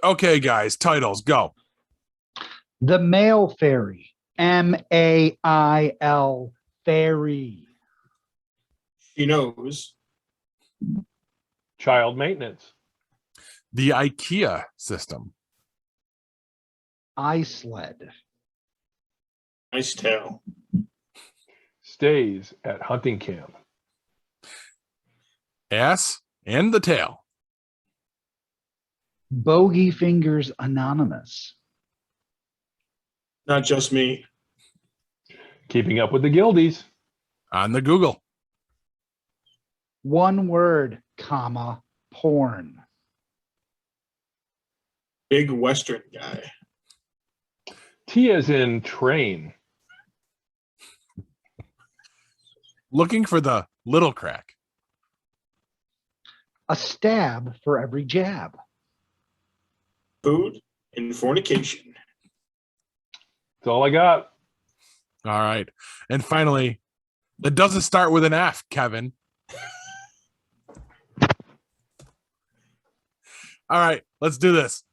Okay, guys, titles, go. The Mail Fairy. Mail Fairy. She knows. Child maintenance. The IKEA system. iSled. Nice tail. Stays at hunting camp. Ass and the tail. Bogey Fingers Anonymous. Not just me. Keeping up with the guildies. On the Google. One word, comma, porn. Big Western guy. T as in train. Looking for the little crack. A stab for every jab. Food and fornication. That's all I got. All right. And finally, it doesn't start with an F, Kevin. All right, let's do this.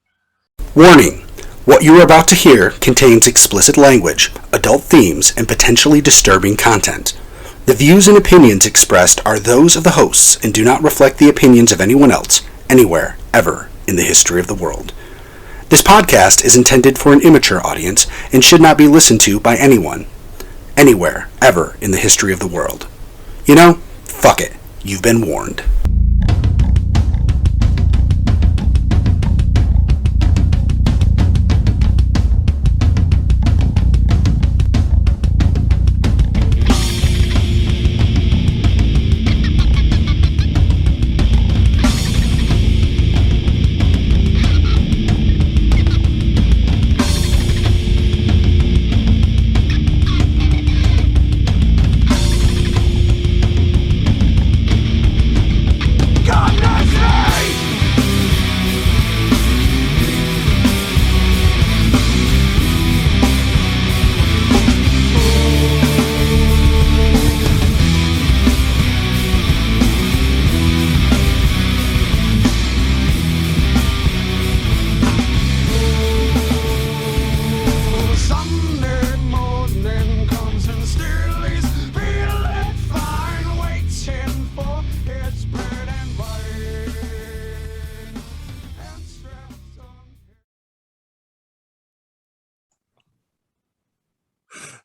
Warning. What you are about to hear contains explicit language, adult themes, and potentially disturbing content. The views and opinions expressed are those of the hosts and do not reflect the opinions of anyone else, anywhere, ever, in the history of the world. This podcast is intended for an immature audience and should not be listened to by anyone, anywhere, ever, in the history of the world. You know, fuck it. You've been warned.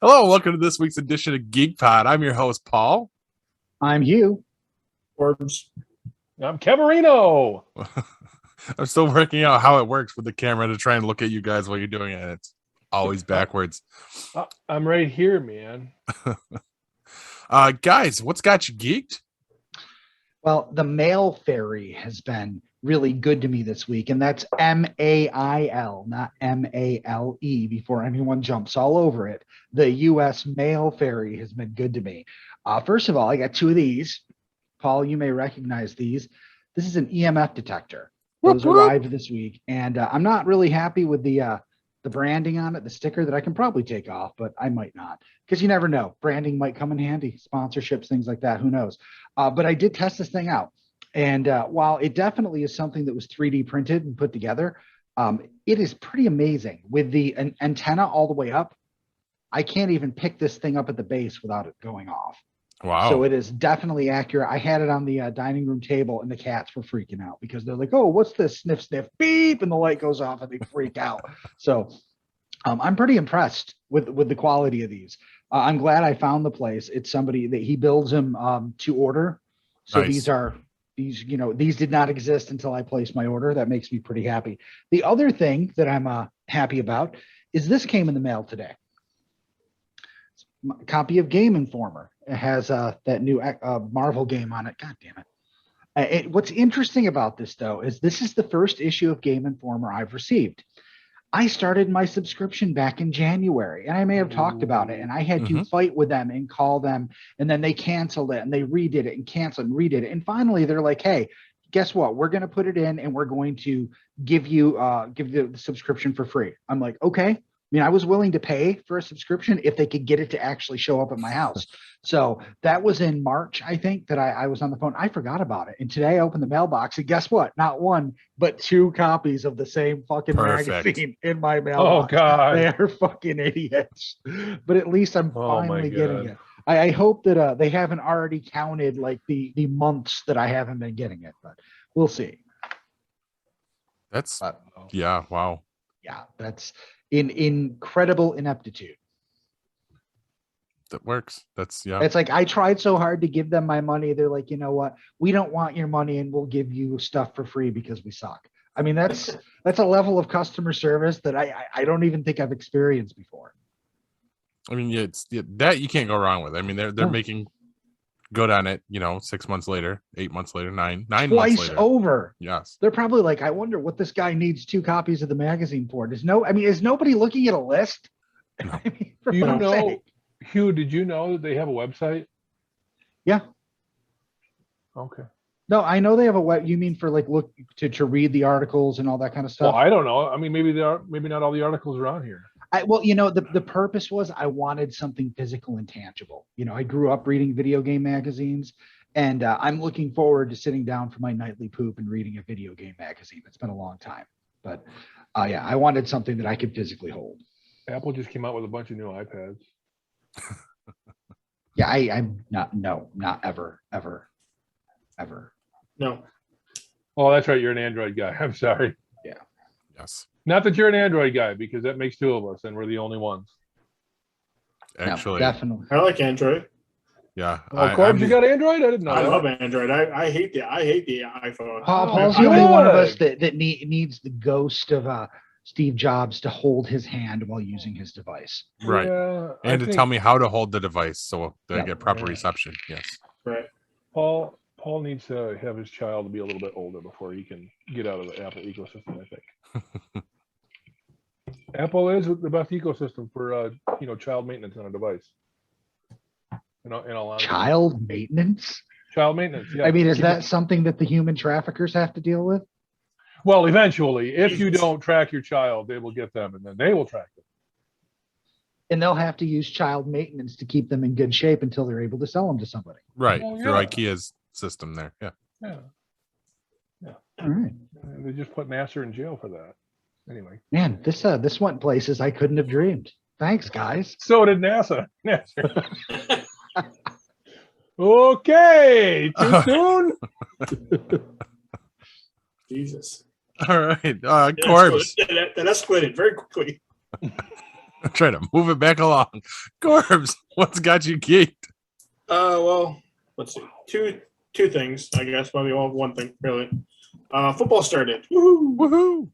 Hello, welcome to this week's edition of Geek Pod. I'm your host, Paul. I'm Hugh. Orbs. I'm Keverino. I'm still working out how it works with the camera to try and look at you guys while you're doing it. It's always backwards. I'm right here, man. Guys, what's got you geeked? Well, the Mail Fairy has been really good to me this week, and that's MAIL, not MALE, before anyone jumps all over it. The U.S. Mail Fairy has been good to me. First of all, I got two of these. Paul, you may recognize these. This is an EMF detector. Those arrived this week, and I'm not really happy with the branding on it, the sticker that I can probably take off, but I might not, because you never know. Branding might come in handy, sponsorships, things like that. Who knows? But I did test this thing out. And while it definitely is something that was 3D printed and put together, it is pretty amazing. With the antenna all the way up, I can't even pick this thing up at the base without it going off. Wow. So it is definitely accurate. I had it on the dining room table, and the cats were freaking out because they're like, oh, what's this? Sniff, sniff, beep, and the light goes off, and they freak out. So I'm pretty impressed with the quality of these. I'm glad I found the place. It's somebody that he builds them to order. So Nice. These did not exist until I placed my order. That makes me pretty happy. The other thing that I'm happy about is this came in the mail today. A copy of Game Informer. It has that new Marvel game on it. God damn it. What's interesting about this, though, is this is the first issue of Game Informer I've received. I started my subscription back in January, and I may have talked about it, and I had to fight with them and call them, and then they canceled it, and they redid it and canceled and redid it. And finally, they're like, hey, guess what? We're going to put it in, and we're going to give you the subscription for free. I'm like, okay. mean, I was willing to pay for a subscription if they could get it to actually show up at my house. So that was in March, I think, that I was on the phone. I forgot about it. And today I opened the mailbox, and guess what? Not one, but 2 copies of the same fucking Perfect. magazine in my Oh mailbox. God. They're fucking idiots. But at least I'm Oh, my finally getting God. it. I hope that they haven't already counted like the months that I haven't been getting it, but we'll see. That's But yeah. Wow. yeah, that's incredible ineptitude. That works. That's yeah. It's like I tried so hard to give them my money. They're like, you know what? We don't want your money, and we'll give you stuff for free because we suck. I mean, that's a level of customer service that I don't even think I've experienced before. I mean, yeah, it's that you can't go wrong with. I mean, they're No. making good on it. 6 months later, 8 months later, nine months Twice later. over. Yes. They're probably like, I wonder what this guy needs 2 copies of the magazine for. Is nobody looking at a list? No. I mean, for You fuck's know, sake. Hugh, did you know that they have a website? Yeah. Okay. No, I know they have a web. You mean for like look to read the articles and all that kind of stuff? Well, I don't know. I mean, maybe not all the articles are on here. The purpose was I wanted something physical and tangible. I grew up reading video game magazines, and I'm looking forward to sitting down for my nightly poop and reading a video game magazine. It's been a long time, but yeah, I wanted something that I could physically hold. Apple just came out with a bunch of new iPads. Yeah, I'm not ever. No. Oh, that's right. You're an Android guy. I'm sorry. Yes. Not that you're an Android guy, because that makes 2 of us, and we're the only ones. Actually, No, definitely. I like Android. yeah. Oh, Corbs, you got Android? I didn't know I that. love Android. I hate the iPhone. Paul's Oh, the only one of us good. that needs the ghost of Steve Jobs to hold his hand while using his device. Right. Yeah, And to tell me how to hold the device so they Yeah. get proper Yeah. reception. Yes. Right. Paul needs to have his child be a little bit older before he can get out of the Apple ecosystem, I think. Apple is the best ecosystem for child maintenance on a device. In all honesty. Child maintenance? Child maintenance. Yeah. I mean, is Keep that it- something that the human traffickers have to deal with? Well, eventually, if you Jesus. don't track your child, they will get them, and then they will track them. And they'll have to use child maintenance to keep them in good shape until they're able to sell them to somebody. Right. Oh, Through yeah. IKEA's system there. Yeah. Yeah. All right. And they just put Nasser in jail for that. Anyway. Man, this went places I couldn't have dreamed. Thanks, guys. So did NASA. Nasser. Okay. Too soon? Jesus. All right. That Corbs. escalated- that escalated very quickly. I'm trying to move it back along. Corbs, what's got you geeked? Well, let's see. Two things, I guess. Maybe one thing, really. Football started. Woohoo! Woohoo!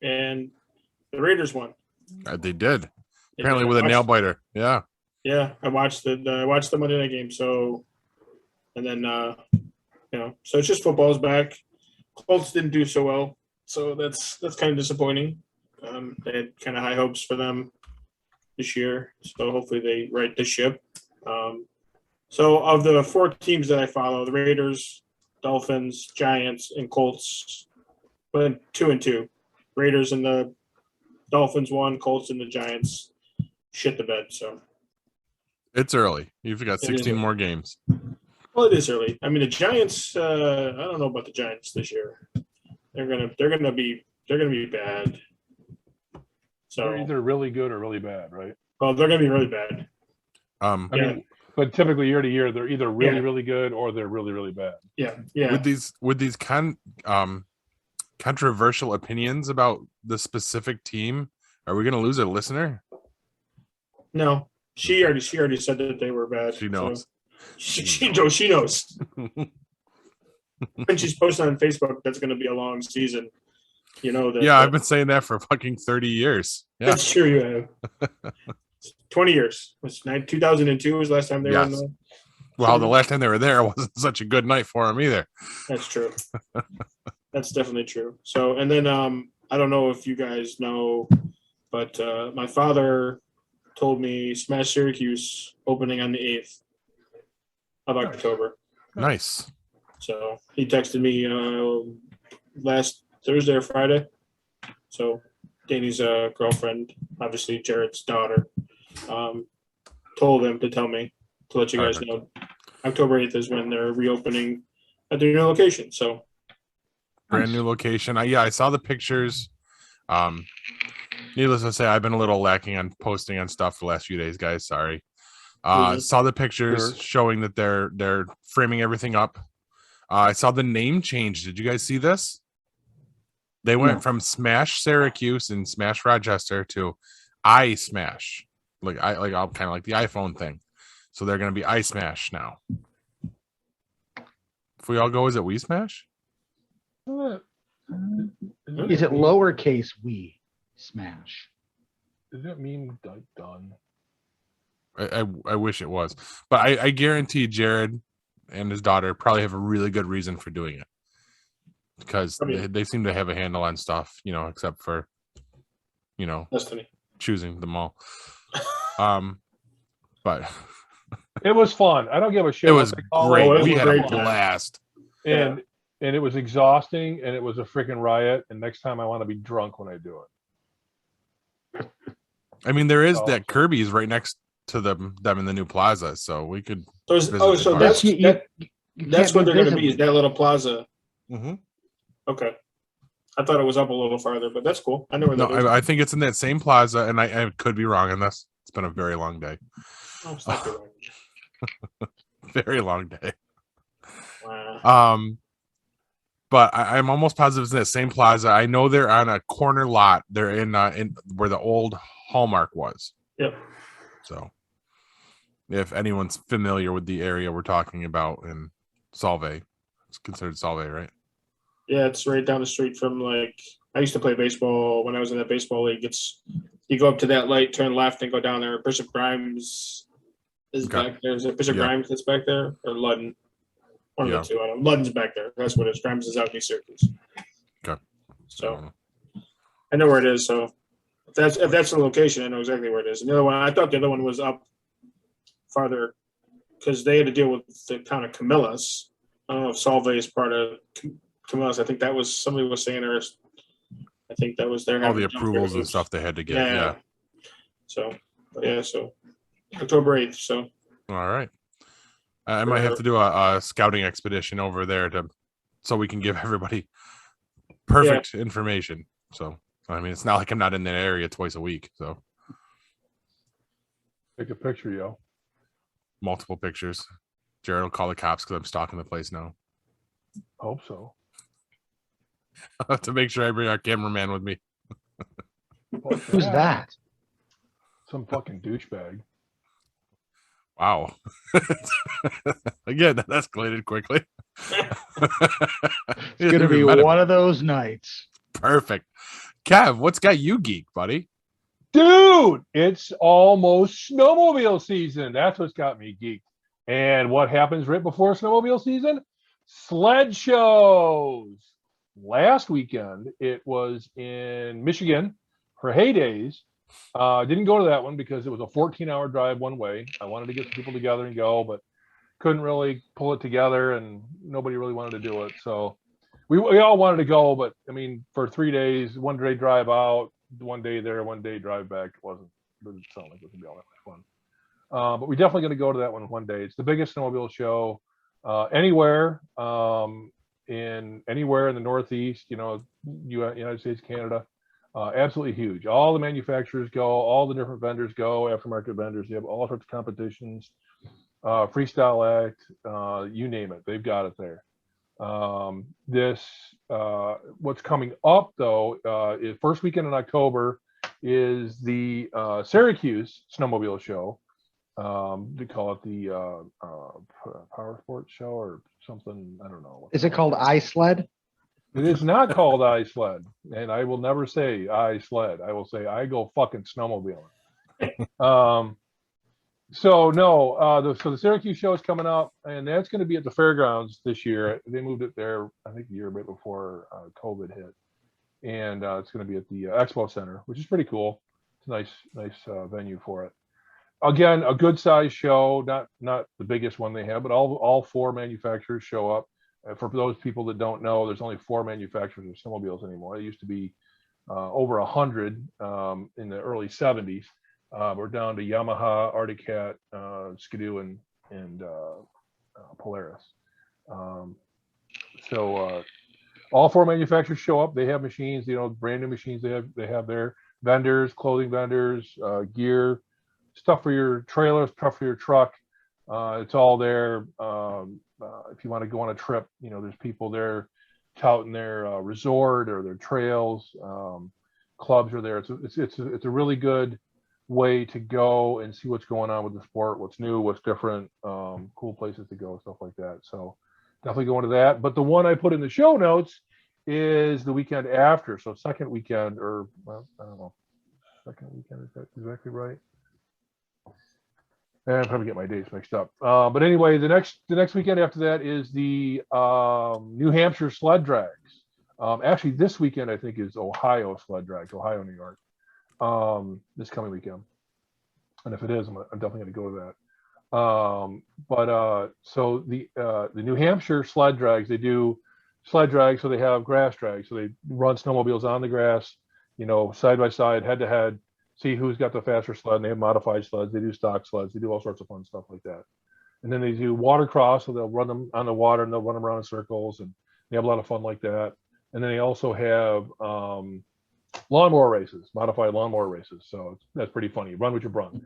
And the Raiders won. They did. They Apparently did. with I a watched- nail biter. Yeah. Yeah, I watched the Monday night game. So, and then so it's just football's back. Colts didn't do so well, so that's kind of disappointing. They had kind of high hopes for them this year, so hopefully they right the ship. So of the 4 teams that I follow, the Raiders, Dolphins, Giants, and Colts went 2-2. Raiders and the Dolphins won, Colts and the Giants shit the bed. So. It's early. You've got It is 16 early. more games. Well, it is early. I mean, the Giants. I don't know about the Giants this year. They're gonna be bad. They're So, either really good or really bad, right? well, they're gonna be really bad. I Yeah. mean, but typically year to year, they're either really, Yeah. really good or they're really, really bad. Yeah. With these controversial opinions about the specific team, are we going to lose a listener? No, she already said that they were bad. She knows. So she knows. When she's posting on Facebook, that's gonna be a long season. That. Yeah, I've been saying that for fucking 30 years. Yeah. That's true. You have 20 years. Was 2002 was the last time they were in Yes. the. Well, the last time they were there wasn't such a good night for them either. That's true. That's definitely true. So, and then I don't know if you guys know, but my father told me Smash Syracuse opening on the 8th of October. Nice. So he texted me last Thursday or Friday. So Danny's girlfriend obviously Jared's daughter, told them to tell me to let you guys Perfect. know. October 8th is when they're reopening at their new location. So Brand new location. I saw the pictures. Needless to say, I've been a little lacking on posting on stuff the last few days, guys. Sorry. Saw the pictures Sure. showing that they're framing everything up. I saw the name change. Did you guys see this? They went No. from Smash Syracuse and Smash Rochester to iSmash. Like I'll kind of like the iPhone thing. So they're gonna be iSmash now. If we all go, is it We Smash? Is it lowercase we smash? Does that mean done? I wish it was, but I guarantee Jared and his daughter probably have a really good reason for doing it because they seem to have a handle on stuff, except for, Destiny. choosing them all. But It was fun. I don't give a shit. it was what they call great. Oh, it We was had a great, man. blast. and it was exhausting, and it was a freaking riot. And next time, I want to be drunk when I do it. I mean, there is Oh. that Kirby's right next to them in the new plaza, so we could. So Visit the that's car. that's what they're going to be. Is that little plaza? Mm-hmm. Okay. I thought it was up a little farther, but that's cool. I know where No, that is. I think it's in that same plaza, and I could be wrong on this. It's been a very long day. Oh, it's not good. Very long day. Wow. But I'm almost positive it's in that same plaza. I know they're on a corner lot. They're in where the old Hallmark was. Yep. So, if anyone's familiar with the area we're talking about in Solvay, it's considered Solvay, right? Yeah, it's right down the street from I used to play baseball when I was in that baseball league. You go up to that light, turn left, and go down there. Bishop Grimes is Okay. back there. Is it Bishop Yeah. Grimes that's back there, or Ludden? One Yeah. of the two. I don't know. Ludden's back there. That's what it is. Grimes is out in Syracuse. Okay. So I know where it is. So if that's the location, I know exactly where it is. And the other one, I thought the other one was up farther because they had to deal with the town of Camillus. I don't know if Solvay is part of Camillus. I think that was somebody was saying there. I think that was their all the approvals and stuff they had to get. Yeah. So October 8th. So All right. I might have to do a scouting expedition over there so we can give everybody perfect information. So, I mean, it's not like I'm not in that area twice a week. So, Take a picture, yo. multiple pictures. Jared will call the cops because I'm stalking the place now. Hope so. I'll have to make sure I bring our cameraman with me. Who's that? Some fucking douchebag. Wow. Again, that escalated quickly. It's gonna be one of those nights. Perfect. Kev, what's got you geek, buddy? Dude, it's almost snowmobile season. That's what's got me geeked. And what happens right before snowmobile season? Sled shows. Last weekend, it was in Michigan for Heydays. Didn't go to that one because it was a 14-hour drive one way. I wanted to get some people together and go, but couldn't really pull it together, and nobody really wanted to do it. So we all wanted to go, but I mean, for 3 days, 1 day drive out, 1 day there, 1 day drive back, didn't sound like it was gonna be all that much fun. But we're definitely gonna go to that one day. It's the biggest snowmobile show anywhere in the Northeast, United States, Canada. Absolutely huge. All the manufacturers go, all the different vendors go, aftermarket vendors. You have all sorts of competitions, freestyle act, you name it, they've got it there. What's coming up though, is first weekend in October is the Syracuse Snowmobile Show. They call it the Power Sports Show or something. I don't know. Is it called iSled? It is not called iSled, and I will never say iSled. I will say I go fucking snowmobiling. So the Syracuse show is coming up, and that's going to be at the fairgrounds this year. They moved it there, I think, a year bit before COVID hit, and it's going to be at the Expo Center, which is pretty cool. It's a nice venue for it. Again, a good size show, not the biggest one they have, but all 4 manufacturers show up. For those people that don't know, there's only 4 manufacturers of snowmobiles anymore. It used to be over 100 in the early 70s. We're down to Yamaha, Arctic Cat, Skidoo, and Polaris. So all 4 manufacturers show up. They have machines, brand new machines. They have their vendors, clothing vendors, gear, stuff for your trailer, stuff for your truck. It's all there. If you want to go on a trip, there's people there touting their resort or their trails. Clubs are there. It's a really good way to go and see what's going on with the sport, what's new, what's different, cool places to go, stuff like that. So definitely go into that. But the one I put in the show notes is the weekend after. So second weekend, or well, I don't know, second weekend, is that exactly right? I probably get my dates mixed up. But anyway, the next weekend after that is the New Hampshire sled drags. Actually, this weekend I think is Ohio sled drags, Ohio, New York. This coming weekend, and if it is, I'm definitely going to go to that. So the New Hampshire sled drags, they do sled drags, so they have grass drags, so they run snowmobiles on the grass, side by side, head to head, see who's got the faster sled. And they have modified sleds, they do stock sleds, they do all sorts of fun stuff like that. And then they do watercross, so they'll run them on the water and they'll run them around in circles, and they have a lot of fun like that. And then they also have lawnmower races, modified lawnmower races. So that's pretty funny. Run with your brun.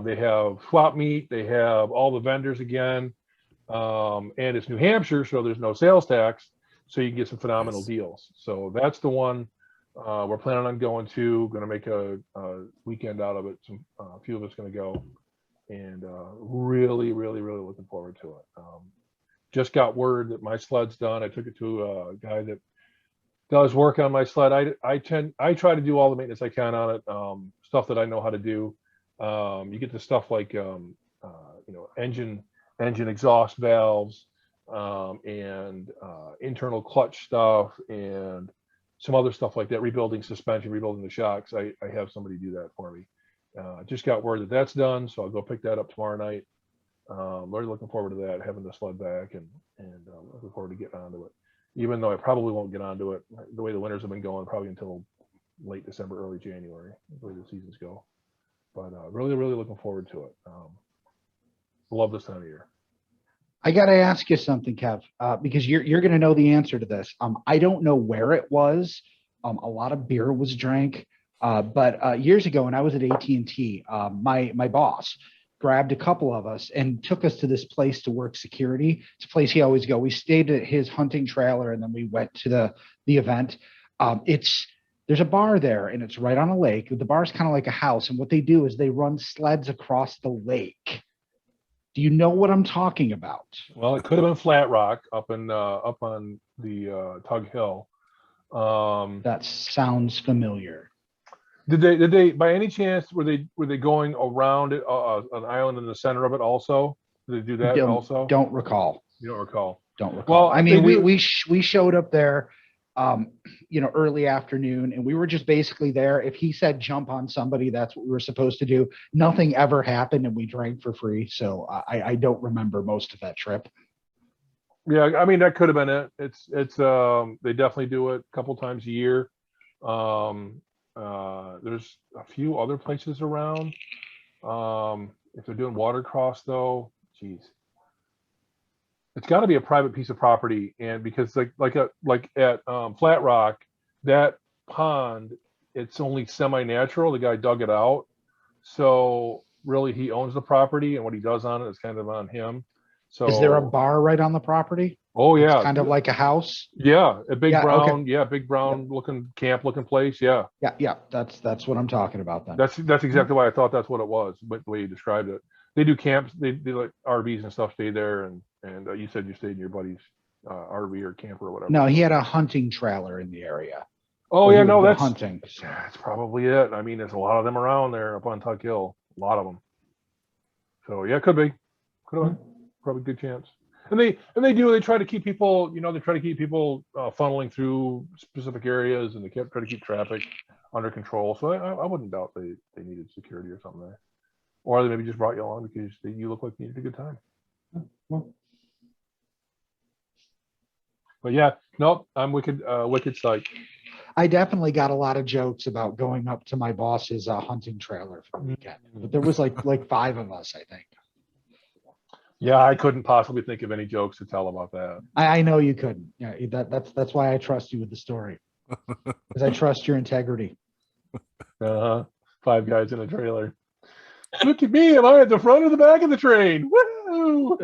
They have swap meet. They have all the vendors again. And it's New Hampshire, so there's no sales tax. So you can get some phenomenal deals. So that's the one we're planning on going to. Going to make a weekend out of it. A few of us going to go. And really, really, really looking forward to it. Just got word that my sled's done. I took it to a guy that does work on my sled. I try to do all the maintenance I can on it, stuff that I know how to do. You get the stuff like engine exhaust valves, and internal clutch stuff, and some other stuff like that, rebuilding suspension, rebuilding the shocks. I have somebody do that for me. Just got word that that's done, so I'll go pick that up tomorrow night. Really looking forward to that, having the sled back, and looking forward to getting onto it. Even though I probably won't get onto it the way the winters have been going, probably until late December, early January, the way the seasons go. But really, really looking forward to it. Love this time of year. I got to ask you something, Kev, because you're going to know the answer to this. I don't know where it was. A lot of beer was drank, but years ago when I was at AT&T, my boss grabbed a couple of us and took us to this place to work security. It's a place he always go. We stayed at his hunting trailer, and then we went to the event. There's a bar there, and it's right on a lake. The bar's kind of like a house, and what they do is they run sleds across the lake. Do you know what I'm talking about? Well, it could have been Flat Rock up on the Tug Hill. That sounds familiar. Did they by any chance were they going around it, an island in the center of it also? Did they do that also? Don't recall. You don't recall? Don't recall. Well, I mean, we showed up there, early afternoon, and we were just basically there. If he said jump on somebody, that's what we were supposed to do. Nothing ever happened, and we drank for free. So I don't remember most of that trip. Yeah, I mean that could have been it. It's they definitely do it a couple times a year. There's a few other places around. If they're doing watercross though, geez, it's got to be a private piece of property. And because like at Flat Rock, that pond, it's only semi-natural. The guy dug it out, so really he owns the property, and what he does on it is kind of on him. So is there a bar right on the property? Oh yeah, it's kind of like a house. Yeah, a big brown, okay. Big brown looking camp looking place. Yeah. That's what I'm talking about then. That's exactly why I thought that's what it was. But the way you described it, they do camps. They like RVs and stuff. Stay there, and you said you stayed in your buddy's RV or camper or whatever. No, he had a hunting trailer in the area. Oh yeah, no, that's hunting. That's probably it. I mean, there's a lot of them around there up on Tuck Hill. A lot of them. So yeah, could be. Could have been. Probably good chance. And they try to keep people, funneling through specific areas, and they try to keep traffic under control. So I wouldn't doubt they needed security or something there, or they maybe just brought you along because you look like you needed a good time. But yeah, nope, I'm wicked psyched. I definitely got a lot of jokes about going up to my boss's hunting trailer for the weekend, but there was like 5 of us, I think. Yeah, I couldn't possibly think of any jokes to tell about that. I know you couldn't. Yeah, that's why I trust you with the story, because I trust your integrity. 5 guys in a trailer. Look at me. Am I at the front or the back of the train? Woo!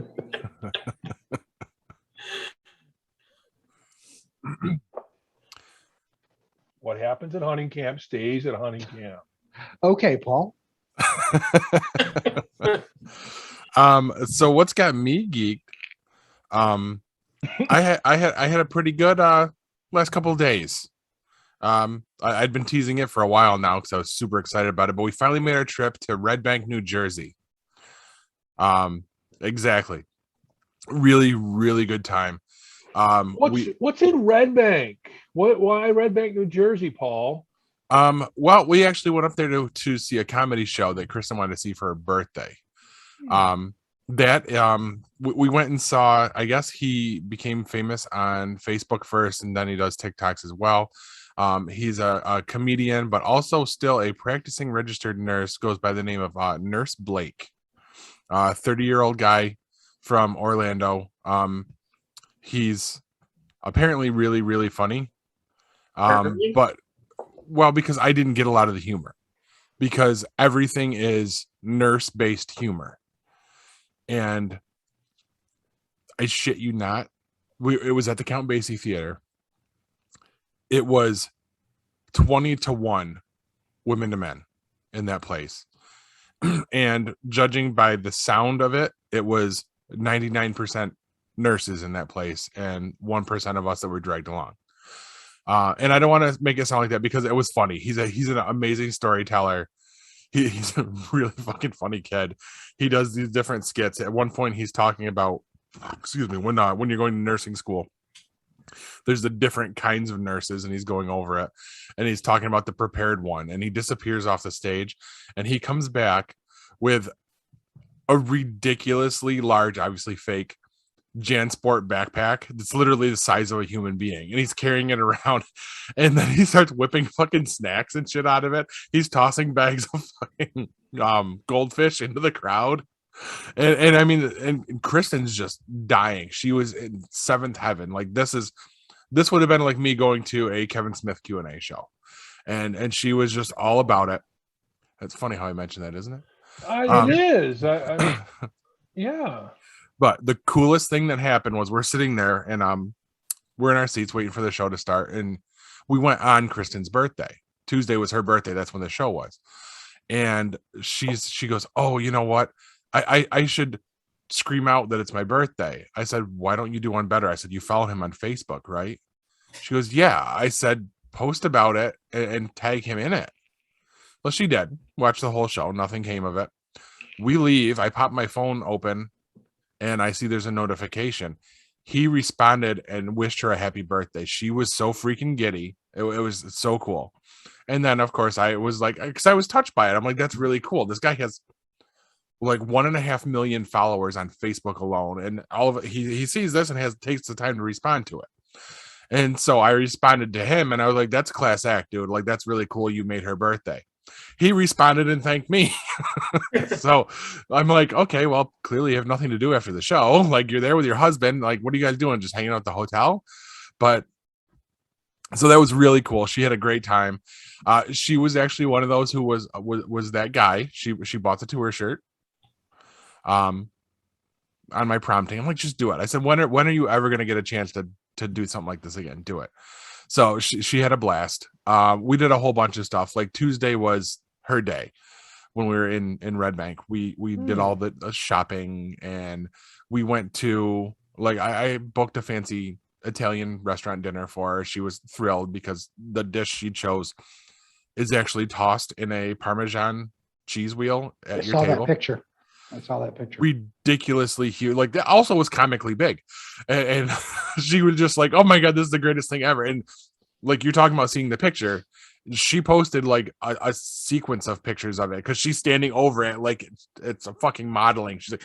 What happens at hunting camp stays at hunting camp. Okay, Paul. So what's got me geeked? I had a pretty good last couple of days. I'd been teasing it for a while now because I was super excited about it, but we finally made our trip to Red Bank, New Jersey. Exactly. Really, really good time. What's in Red Bank? Why Red Bank, New Jersey, Paul? Well, we actually went up there to see a comedy show that Kristen wanted to see for her birthday. We went and saw, I guess he became famous on Facebook first, and then he does TikToks as well. He's a comedian, but also still a practicing registered nurse, goes by the name of Nurse Blake, 30-year-old guy from Orlando. He's apparently really, really funny. But well, because I didn't get a lot of the humor, because everything is nurse-based humor. And I shit you not, it was at the Count Basie Theater. It was 20-1 women to men in that place. And judging by the sound of it, it was 99% nurses in that place and 1% of us that were dragged along. And I don't want to make it sound like that, because it was funny. He's an amazing storyteller. He's a really fucking funny kid. He does these different skits. At one point, he's talking about, when you're going to nursing school, there's the different kinds of nurses, and he's going over it, and he's talking about the prepared one, and he disappears off the stage, and he comes back with a ridiculously large, obviously fake, JanSport backpack that's literally the size of a human being, and he's carrying it around, and then he starts whipping fucking snacks and shit out of it. He's tossing bags of fucking goldfish into the crowd, and I mean, and Kristen's just dying. She was in seventh heaven. Like, this would have been like me going to a Kevin Smith Q&A show, and she was just all about it. It's funny how I mentioned that, isn't it? It is. Yeah. But the coolest thing that happened was we're sitting there, and we're in our seats waiting for the show to start, and we went on Kristen's birthday. Tuesday was her birthday. That's when the show was. And she goes, "Oh, you know what? I should scream out that it's my birthday." I said, "Why don't you do one better?" I said, "You follow him on Facebook, right?" She goes, "Yeah." I said, "Post about it and tag him in it." Well, she did. Watch the whole show. Nothing came of it. We leave. I pop my phone open, and I see there's a notification. He responded and wished her a happy birthday. She was so freaking giddy. It was so cool. And then, of course, I was like, because I was touched by it. I'm like, that's really cool. This guy has like 1.5 million followers on Facebook alone, and all of it. He sees this and takes the time to respond to it. And so I responded to him, and I was like, that's a class act, dude. Like, that's really cool. You made her birthday. He responded and thanked me. So I'm like, okay, well, clearly you have nothing to do after the show. Like, you're there with your husband. Like, what are you guys doing? Just hanging out at the hotel? But so that was really cool. She had a great time. She was actually one of those who was that guy. She bought the tour shirt on my prompting. I'm like, just do it. I said, when are you ever going to get a chance to do something like this again? Do it. So she had a blast. We did a whole bunch of stuff. Like, Tuesday was her day when we were in Red Bank. We did all the shopping, and we went to, like, I booked a fancy Italian restaurant dinner for her. She was thrilled because the dish she chose is actually tossed in a Parmesan cheese wheel at your table. I saw that picture. Ridiculously huge. Like, that also was comically big, and she was just like, "Oh my god, this is the greatest thing ever!" And like, you're talking about seeing the picture, she posted like a sequence of pictures of it, because she's standing over it like it's a fucking modeling. She's like,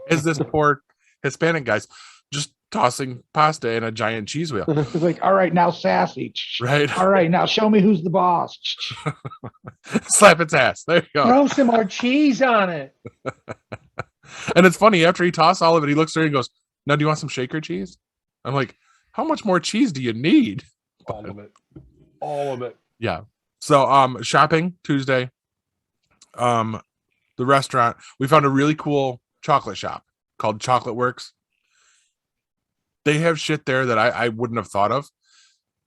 "Is this poor Hispanic guy's just tossing pasta in a giant cheese wheel. It's like, all right, now sassy. Right. All right, now show me who's the boss. Slap its ass. There you go. Throw some more cheese on it. And it's funny, after he tossed all of it, he looks there and goes, now do you want some shaker cheese? I'm like, how much more cheese do you need? All of it. All of it. Yeah. So shopping Tuesday. The restaurant, we found a really cool chocolate shop called Chocolate Works. They have shit there that I wouldn't have thought of.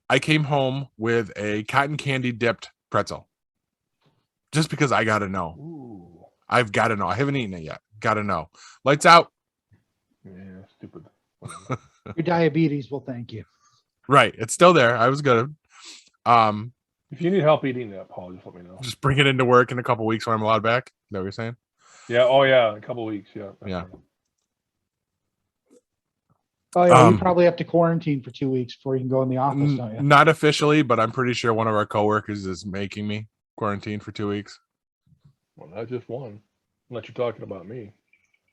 I came home with a cotton candy dipped pretzel. Just because I gotta know. Ooh. I've gotta know. I haven't eaten it yet. Gotta know. Lights out. Yeah, stupid. Your diabetes will thank you. Right. It's still there. I was gonna If you need help eating that, Paul, just let me know. just bring it into work in a couple weeks when I'm allowed back. Is that what you're saying? Yeah. Oh, yeah. In a couple of weeks. Yeah. Yeah. Oh yeah, you Um, probably have to quarantine for 2 weeks before you can go in the office, don't you? Not officially, but I'm pretty sure one of our coworkers is making me quarantine for 2 weeks. Well, not just one. Unless you're talking about me.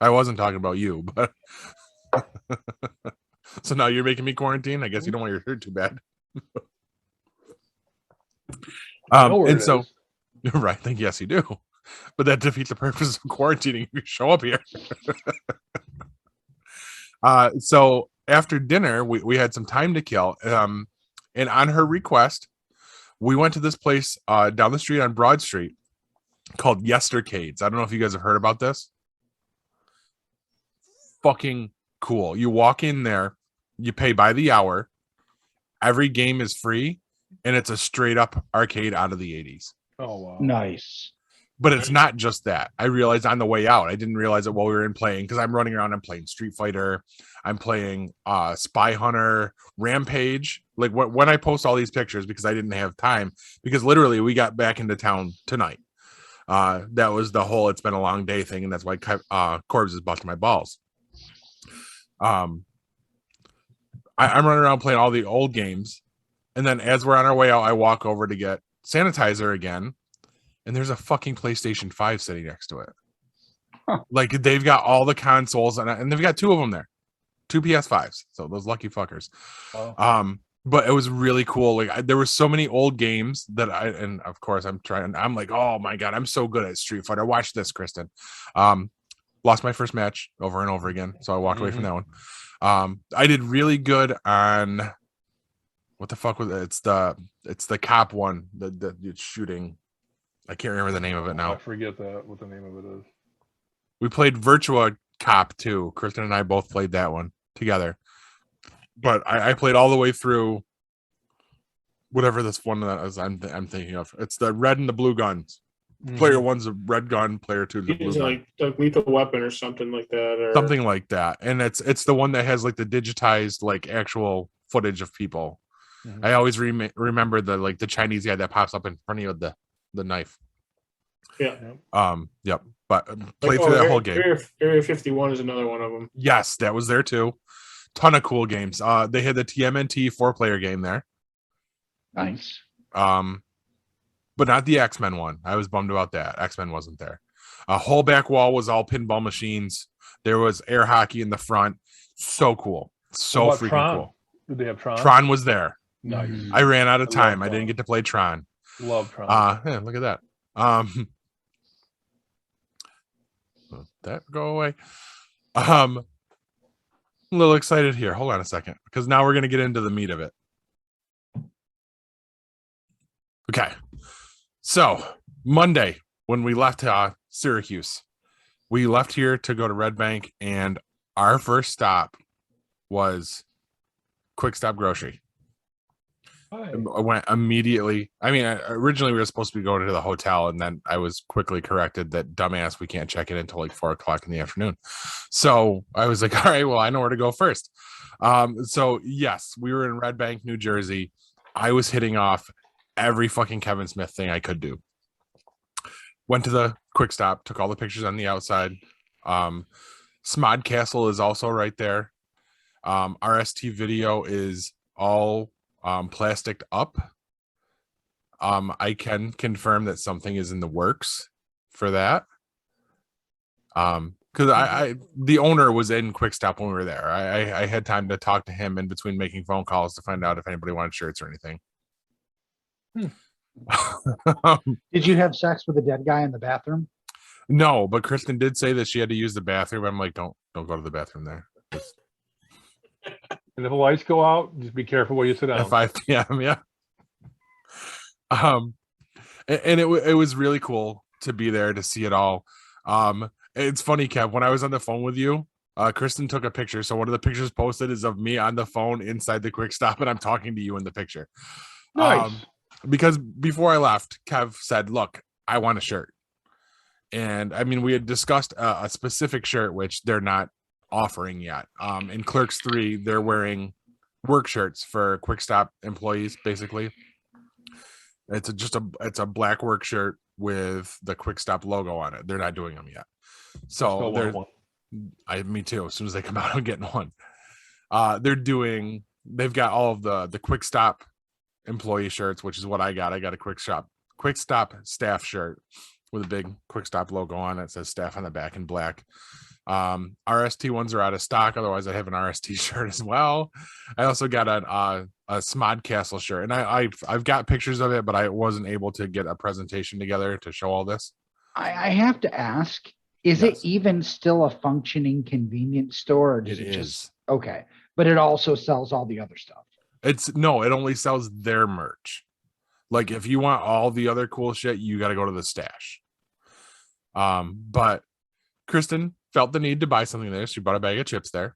I wasn't talking about you, but so now you're making me quarantine. I guess you don't want your hair too bad. Know where And it so is. you're right. I think yes, you do. But that defeats the purpose of quarantining if you show up here. So after dinner, we had some time to kill. And on her request, we went to this place down the street on Broad Street called Yestercades. I don't know if you guys have heard about this. Fucking cool. You walk in there, you pay by the hour. Every game is free, and it's a straight up arcade out of the 80s. Oh, wow. Nice. But it's not just that. I realized on the way out. I didn't realize it while we were in playing because I'm running around. I'm playing Street Fighter. I'm playing Spy Hunter, Rampage. Like when I post all these pictures because I didn't have time because literally we got back into town tonight. That was the whole it's been a long day thing, and that's why Corbs is busting my balls. I'm running around playing all the old games, and then as we're on our way out, I walk over to get sanitizer again. And there's a fucking PlayStation 5 sitting next to it. Huh. Like they've got all the consoles and they've got 2 of them there. 2 PS5s. So those lucky fuckers. Wow. But it was really cool. Like there were so many old games that and of course I'm like, oh my God, I'm so good at Street Fighter. Watch this, Kristen. Lost my first match over and over again. So I walked away from that one. I did really good on what the fuck was it? It's the cop one, the shooting. I can't remember the name of it now. I forget what the name of it is. We played Virtua Cop too. Kristen and I both played that one together. But I played all the way through whatever this one that is I'm thinking of. It's the red and the blue guns. Player 1's a red gun, player 2's a blue It's gun. like Lethal Weapon or something like that. Or Something like that. And it's the one that has like the digitized like actual footage of people. Mhm. I always remember the Chinese guy that pops up in front of you with the knife. Yeah. Yep. But played through that whole game. Area 51 is another one of them. Yes, that was there too. Ton of cool games. They had the TMNT 4-player game there. Nice. But not the X-Men one. I was bummed about that. X-Men wasn't there. A whole back wall was all pinball machines. There was air hockey in the front. So cool. So What about freaking Tron? cool. Did they have Tron? Tron was there. Nice. I ran out of I time. love I didn't Tron. get to play Tron. Love Tron. Yeah, look at that. That go away. I'm a little excited here. Hold on a second, because now we're gonna get into the meat of it. Okay, so Monday when we left Syracuse, we left here to go to Red Bank, and our first stop was Quick Stop Grocery. Hi. I went immediately. I mean, originally we were supposed to be going to the hotel, and then I was quickly corrected that dumbass, we can't check in until like 4:00 in the afternoon. So I was like, all right, well, I know where to go first. So yes, we were in Red Bank, New Jersey. I was hitting off every fucking Kevin Smith thing I could do. Went to the Quick Stop, took all the pictures on the outside. Smod Castle is also right there. RST Video is all plasticed up. I can confirm that something is in the works for that. because the owner was in Quick Stop when we were there. I had time to talk to him in between making phone calls to find out if anybody wanted shirts or anything. Did you have sex with a dead guy in the bathroom? No, but Kristen did say that she had to use the bathroom. I'm like, don't go to the bathroom there. And if the lights go out, just be careful where you sit At down. 5 p.m. Yeah. And it was really cool to be there to see it all. It's funny, Kev, when I was on the phone with you, Kristen took a picture. So one of the pictures posted is of me on the phone inside the Quick Stop, and I'm talking to you in the picture. Nice. Because before I left, Kev said, look, I want a shirt. And I mean, we had discussed a specific shirt, which they're not offering yet. In Clerks 3, they're wearing work shirts for Quick Stop employees, basically. It's a black work shirt with the Quick Stop logo on it. They're not doing them yet. So me too. As soon as they come out, I'm getting one. They've got all of the Quick Stop employee shirts, which is what I got. I got a Quick Stop staff shirt with a big Quick Stop logo on it. It says staff on the back in black. RST ones are out of stock. Otherwise, I have an RST shirt as well. I also got a Smod Castle shirt, and I've got pictures of it, but I wasn't able to get a presentation together to show all this. I have to ask, is Yes. it even still a functioning convenience store? Or does It it is. just okay? But it also sells all the other stuff. It only sells their merch. Like if you want all the other cool shit, you got to go to the stash. But Kristen felt the need to buy something there. She bought a bag of chips there.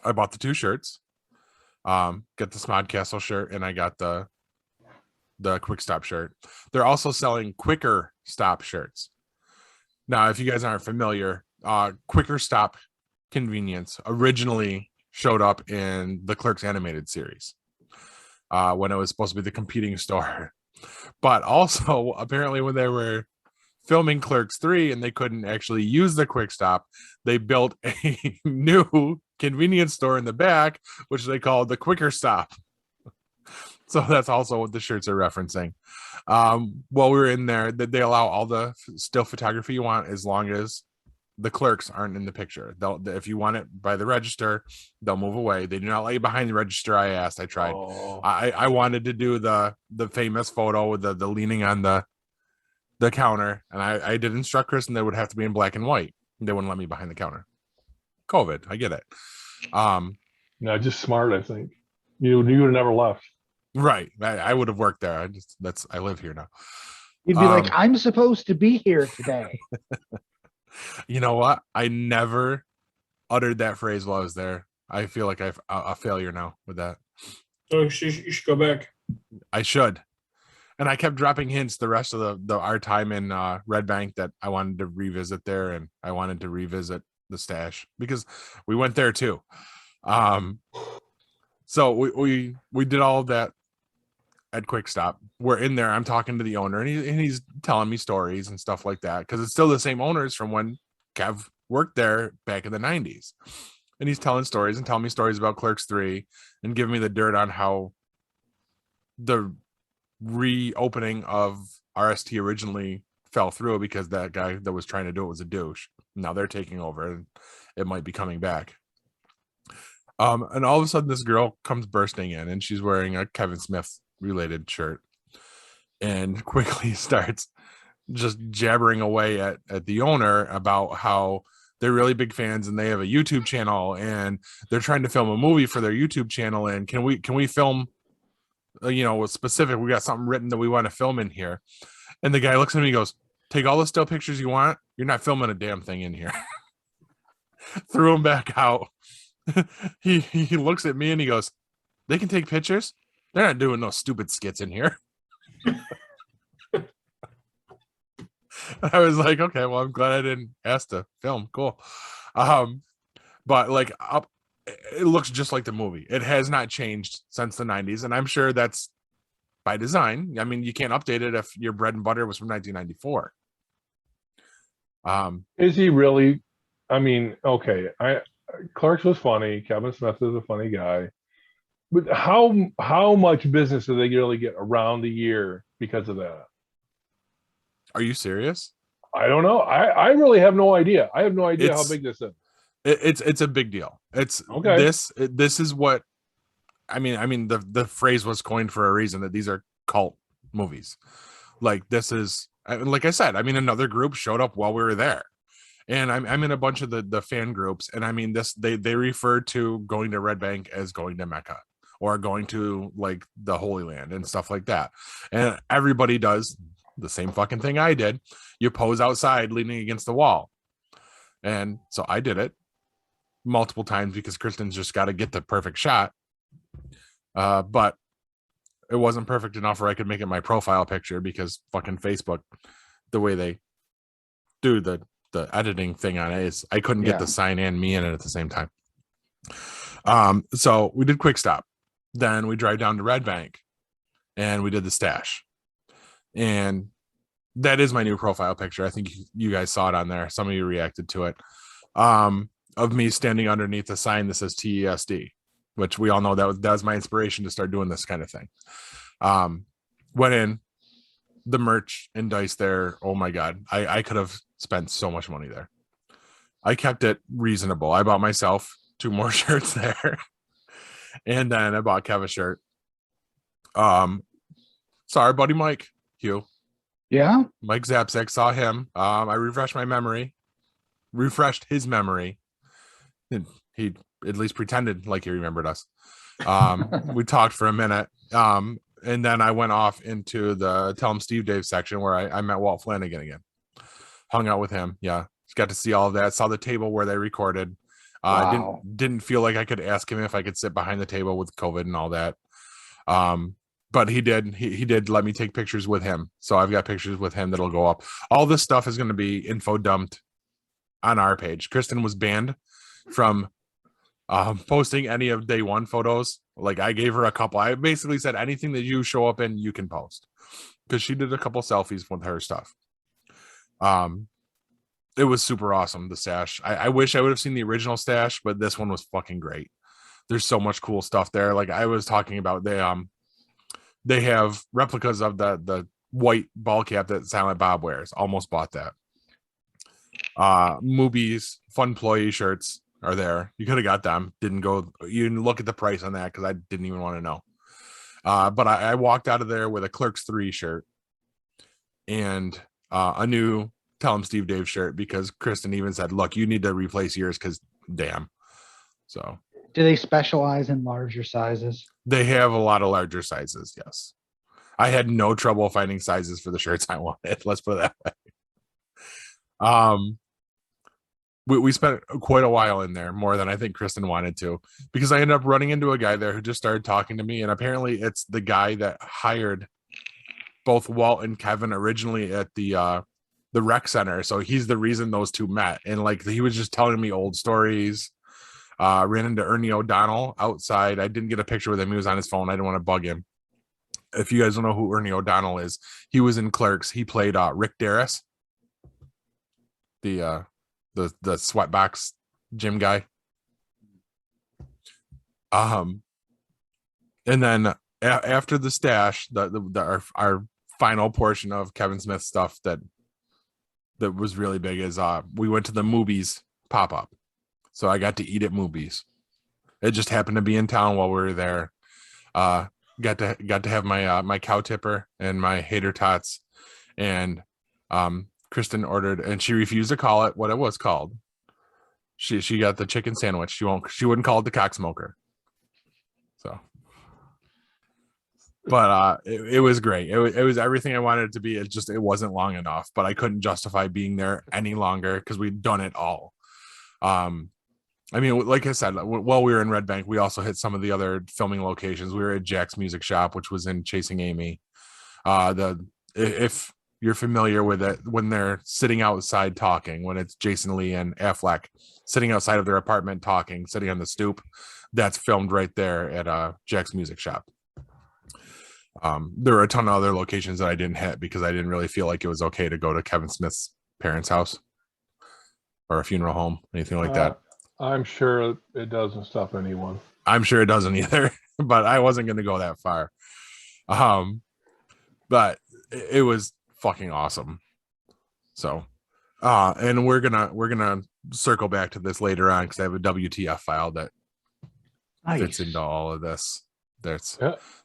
I bought the 2 shirts. Got the Smod Castle shirt, and I got the Quick Stop shirt. They're also selling Quicker Stop shirts. Now, if you guys aren't familiar, Quicker Stop Convenience originally showed up in the Clerks animated series when it was supposed to be the competing store. But also, apparently, when they were filming Clerks 3 and they couldn't actually use the Quick Stop, they built a new convenience store in the back, which they called the Quicker Stop. So that's also what the shirts are referencing. While we were in there, they allow all the still photography you want as long as the clerks aren't in the picture. If you want it by the register, they'll move away. They do not let you behind the register. I asked, I tried. Oh. I wanted to do the famous photo with the leaning on the counter, and I did instruct Chris, and they would have to be in black and white. They wouldn't let me behind the counter. COVID, I get it. No, just smart, I think. You would have never left. Right. I would have worked there. I live here now. You'd be like, I'm supposed to be here today. You know what? I never uttered that phrase while I was there. I feel like I'm a failure now with that. So you should go back. I should. And I kept dropping hints the rest of our time in Red Bank that I wanted to revisit there, and I wanted to revisit the stash because we went there too. So we did all of that at Quick Stop. We're in there. I'm talking to the owner, and he's telling me stories and stuff like that because it's still the same owners from when Kev worked there back in the 90s. And he's telling stories and telling me stories about Clerks 3 and giving me the dirt on how the reopening of RST originally fell through because that guy that was trying to do it was a douche. Now they're taking over and it might be coming back. And all of a sudden this girl comes bursting in, and she's wearing a Kevin Smith related shirt and quickly starts just jabbering away at the owner about how they're really big fans and they have a YouTube channel and they're trying to film a movie for their YouTube channel. And can we film, with specific, we got something written that we want to film in here. And the guy looks at me and goes, take all the still pictures you want. You're not filming a damn thing in here. Threw him back out. He looks at me and he goes, they can take pictures. They're not doing no stupid skits in here. I was like, okay, well, I'm glad I didn't ask to film. Cool. But like it looks just like the movie. It has not changed since the 90s, and I'm sure that's by design. I mean, you can't update it if your bread and butter was from 1994. Is he really? I mean, okay, Clark's was funny. Kevin Smith is a funny guy. But how much business do they really get around the year because of that? Are you serious? I don't know. I really have no idea. I have no idea how It's- big this is. It's a big deal. It's Okay. This is what I mean the phrase was coined for a reason, that these are cult movies. Like, this is, like I said, I mean, another group showed up while we were there, and I'm in a bunch of the fan groups, and I mean, this they refer to going to Red Bank as going to Mecca, or going to like the Holy Land and stuff like that, and everybody does the same fucking thing I did. You pose outside leaning against the wall, and so I did it multiple times because Kristen's just got to get the perfect shot. But it wasn't perfect enough where I could make it my profile picture, because fucking Facebook, the way they do the editing thing on it, is I couldn't get the sign and me in it at the same time. So we did Quick Stop, then we drive down to Red Bank, and we did the stash, and that is my new profile picture. I think you guys saw it on there. Some of you reacted to it, of me standing underneath a sign that says TESD, which we all know that was my inspiration to start doing this kind of thing. Went in, the merch and dice there. Oh my God. I could have spent so much money there. I kept it reasonable. I bought myself 2 more shirts there. And then I bought Kev a shirt. Saw our buddy Mike, Hugh. Yeah. Mike Zapsik, saw him. I refreshed his memory. And he at least pretended like he remembered us. We talked for a minute. And then I went off into the Tell Him Steve Dave section, where I met Walt Flanagan again. Hung out with him. Yeah. Got to see all of that. Saw the table where they recorded. Wow. Didn't feel like I could ask him if I could sit behind the table with COVID and all that. But he did. He did let me take pictures with him. So I've got pictures with him that'll go up. All this stuff is going to be info dumped on our page. Kristen was banned from posting any of day one photos. Like, I gave her a couple. I basically said, anything that you show up in, you can post, because she did a couple selfies with her stuff. It was super awesome, the stash. I wish I would have seen the original stash, but this one was fucking great. There's so much cool stuff there. Like I was talking about, they have replicas of the white ball cap that Silent Bob wears. Almost bought that. Movies, Fun Ploy shirts are there. You could have got them. Didn't go. You didn't look at the price on that because I didn't even want to know. But I walked out of there with a Clerks 3 shirt and a new Tell Him Steve Dave shirt, because Kristen even said, look, you need to replace yours because damn. So Do they specialize in larger sizes? they have a lot of larger sizes. Yes. I had no trouble finding sizes for the shirts I wanted. Let's put it that way. We spent quite a while in there, more than I think Kristen wanted to, because I ended up running into a guy there who just started talking to me. And apparently it's the guy that hired both Walt and Kevin originally at the rec center. So he's the reason those two met. And like, he was just telling me old stories. Ran into Ernie O'Donnell outside. I didn't get a picture with him. He was on his phone. I didn't want to bug him. If you guys don't know who Ernie O'Donnell is, he was in Clerks. He played Rick Darris, the sweatbox gym guy. And then after the stash, our final portion of Kevin Smith stuff that was really big is we went to the movies pop-up. So I got to eat at movies. It just happened to be in town while we were there. Got to have my cow tipper and my hater tots, and Kristen ordered, and she refused to call it what it was called. She got the chicken sandwich. She wouldn't call it the cock smoker. So, but it was great. It was everything I wanted it to be. It wasn't long enough, but I couldn't justify being there any longer because we'd done it all. I mean, like I said, while we were in Red Bank, we also hit some of the other filming locations. We were at Jack's Music Shop, which was in Chasing Amy. If you're familiar with it, when they're sitting outside talking, when it's Jason Lee and Affleck sitting outside of their apartment talking, sitting on the stoop, that's filmed right there at Jack's Music Shop. There were a ton of other locations that I didn't hit because I didn't really feel like it was okay to go to Kevin Smith's parents' house or a funeral home, anything like that. I'm sure it doesn't stop anyone. I'm sure it doesn't either, but I wasn't going to go that far. But it was fucking awesome. So And we're gonna circle back to this later on because I have a WTF file that fits into all of this. I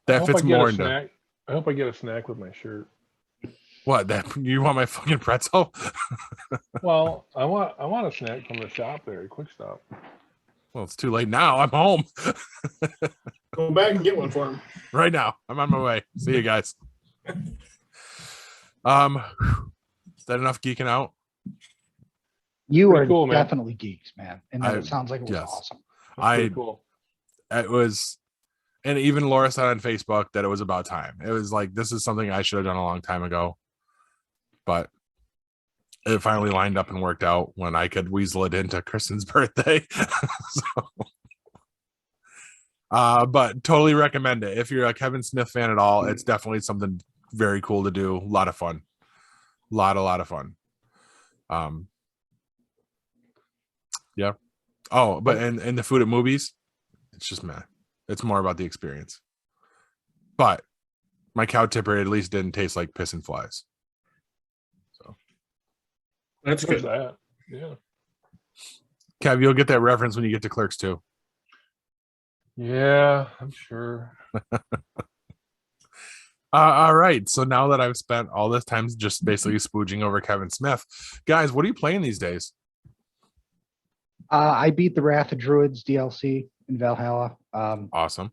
That hope fits I get more a into snack. I hope I get a snack with my shirt. what that you want my fucking pretzel. Well, I want a snack from the shop there, Quick Stop. Well, it's too late now. I'm home Go back and get one for him. right now. I'm on my way. See you guys. Is that enough geeking out? You Pretty are cool, man. definitely geeks, man. And it sounds like it was yes. awesome. That's pretty cool. It was, and even Laura said on Facebook that it was about time. It was like, this is something I should have done a long time ago, but it finally lined up and worked out when I could weasel it into Kristen's birthday. But totally recommend it. If you're a Kevin Smith fan at all, it's definitely something very cool to do. A lot of fun. A lot of fun. Yeah. Oh, but and the food at movies, it's just meh. It's more about the experience. But my cow tipper at least didn't taste like piss and flies. So That's There's good. that. Yeah. Kev, you'll get that reference when you get to Clerks too. Yeah, I'm sure. All right. So now that I've spent all this time just basically spooging over Kevin Smith, guys, what are you playing these days? I beat the Wrath of Druids DLC in Valhalla. Awesome.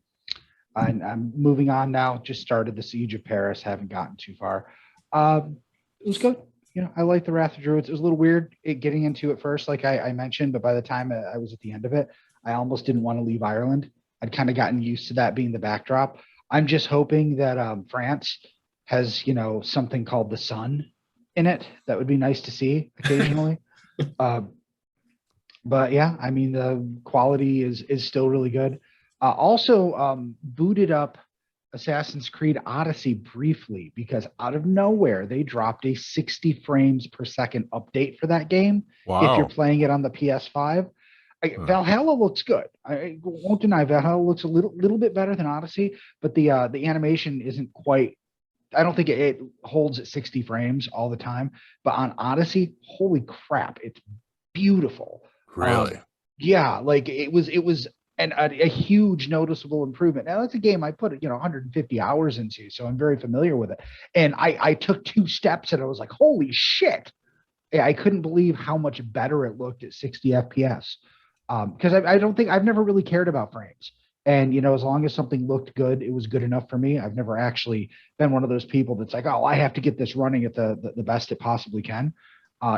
And I'm moving on now. Just started the Siege of Paris. Haven't gotten too far. It was good. You know, I like the Wrath of Druids. It was a little weird getting into it first, like I mentioned, but by the time I was at the end of it, I almost didn't want to leave Ireland. I'd kind of gotten used to that being the backdrop. I'm just hoping that France has, you know, something called the sun in it. That would be nice to see occasionally. But yeah, I mean, the quality is still really good. Also booted up Assassin's Creed Odyssey briefly because out of nowhere they dropped a 60 frames per second update for that game. If you're Wow. playing it on the PS5, Valhalla looks good. I won't deny Valhalla looks a little bit better than Odyssey, but the animation isn't quite. I don't think it holds at 60 frames all the time. But on Odyssey, holy crap, it's beautiful. Really? Yeah, like it was a huge noticeable improvement. Now that's a game I put 150 hours into, so I'm very familiar with it. And I took 2 steps and I was like, holy shit. I couldn't believe how much better it looked at 60 FPS. Because I don't think I've never really cared about frames. And as long as something looked good, it was good enough for me. I've never actually been one of those people that's like, oh, I have to get this running at the best it possibly can.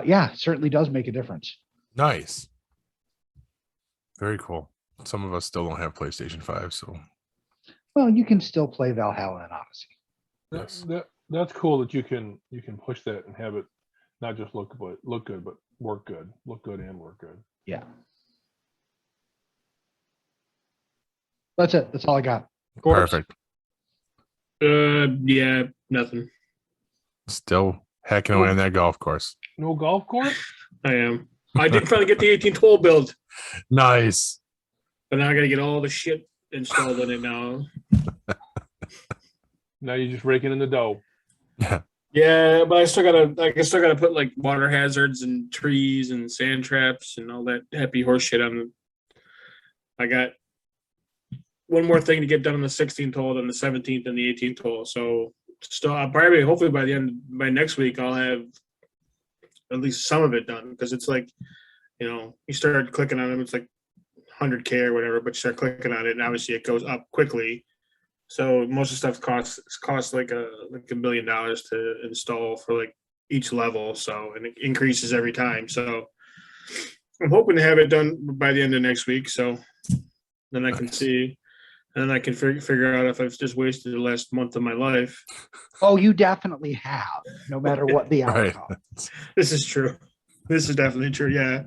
Yeah, certainly does make a difference. Nice. Very cool. Some of us still don't have PlayStation 5, so Well, you can still play Valhalla and Odyssey. yes. That's cool that you can push that and have it not just look good, but work good. Look good and work good. Yeah. That's it. That's all I got. Perfect. Yeah, nothing. Still hacking away on that golf course. No golf course? I am. I did finally get the 18th hole built, Nice. but now I got to get all the shit installed in it now. Now you're just raking in the dough. Yeah, but I still gotta put like water hazards and trees and sand traps and all that happy horse shit on. I got one more thing to get done on the 16th hole, then the 17th and the 18th hole. So still, hopefully by next week, I'll have at least some of it done because it's like, you start clicking on them, it's like 100K or whatever, but you start clicking on it, and obviously it goes up quickly. So most of the stuff costs like $1 million to install for like each level. So, and it increases every time. So I'm hoping to have it done by the end of next week. So then I can see, and then I can figure out if I've just wasted the last month of my life. Oh, you definitely have, no matter what the Right. outcome. This is true. This is definitely true. Yeah.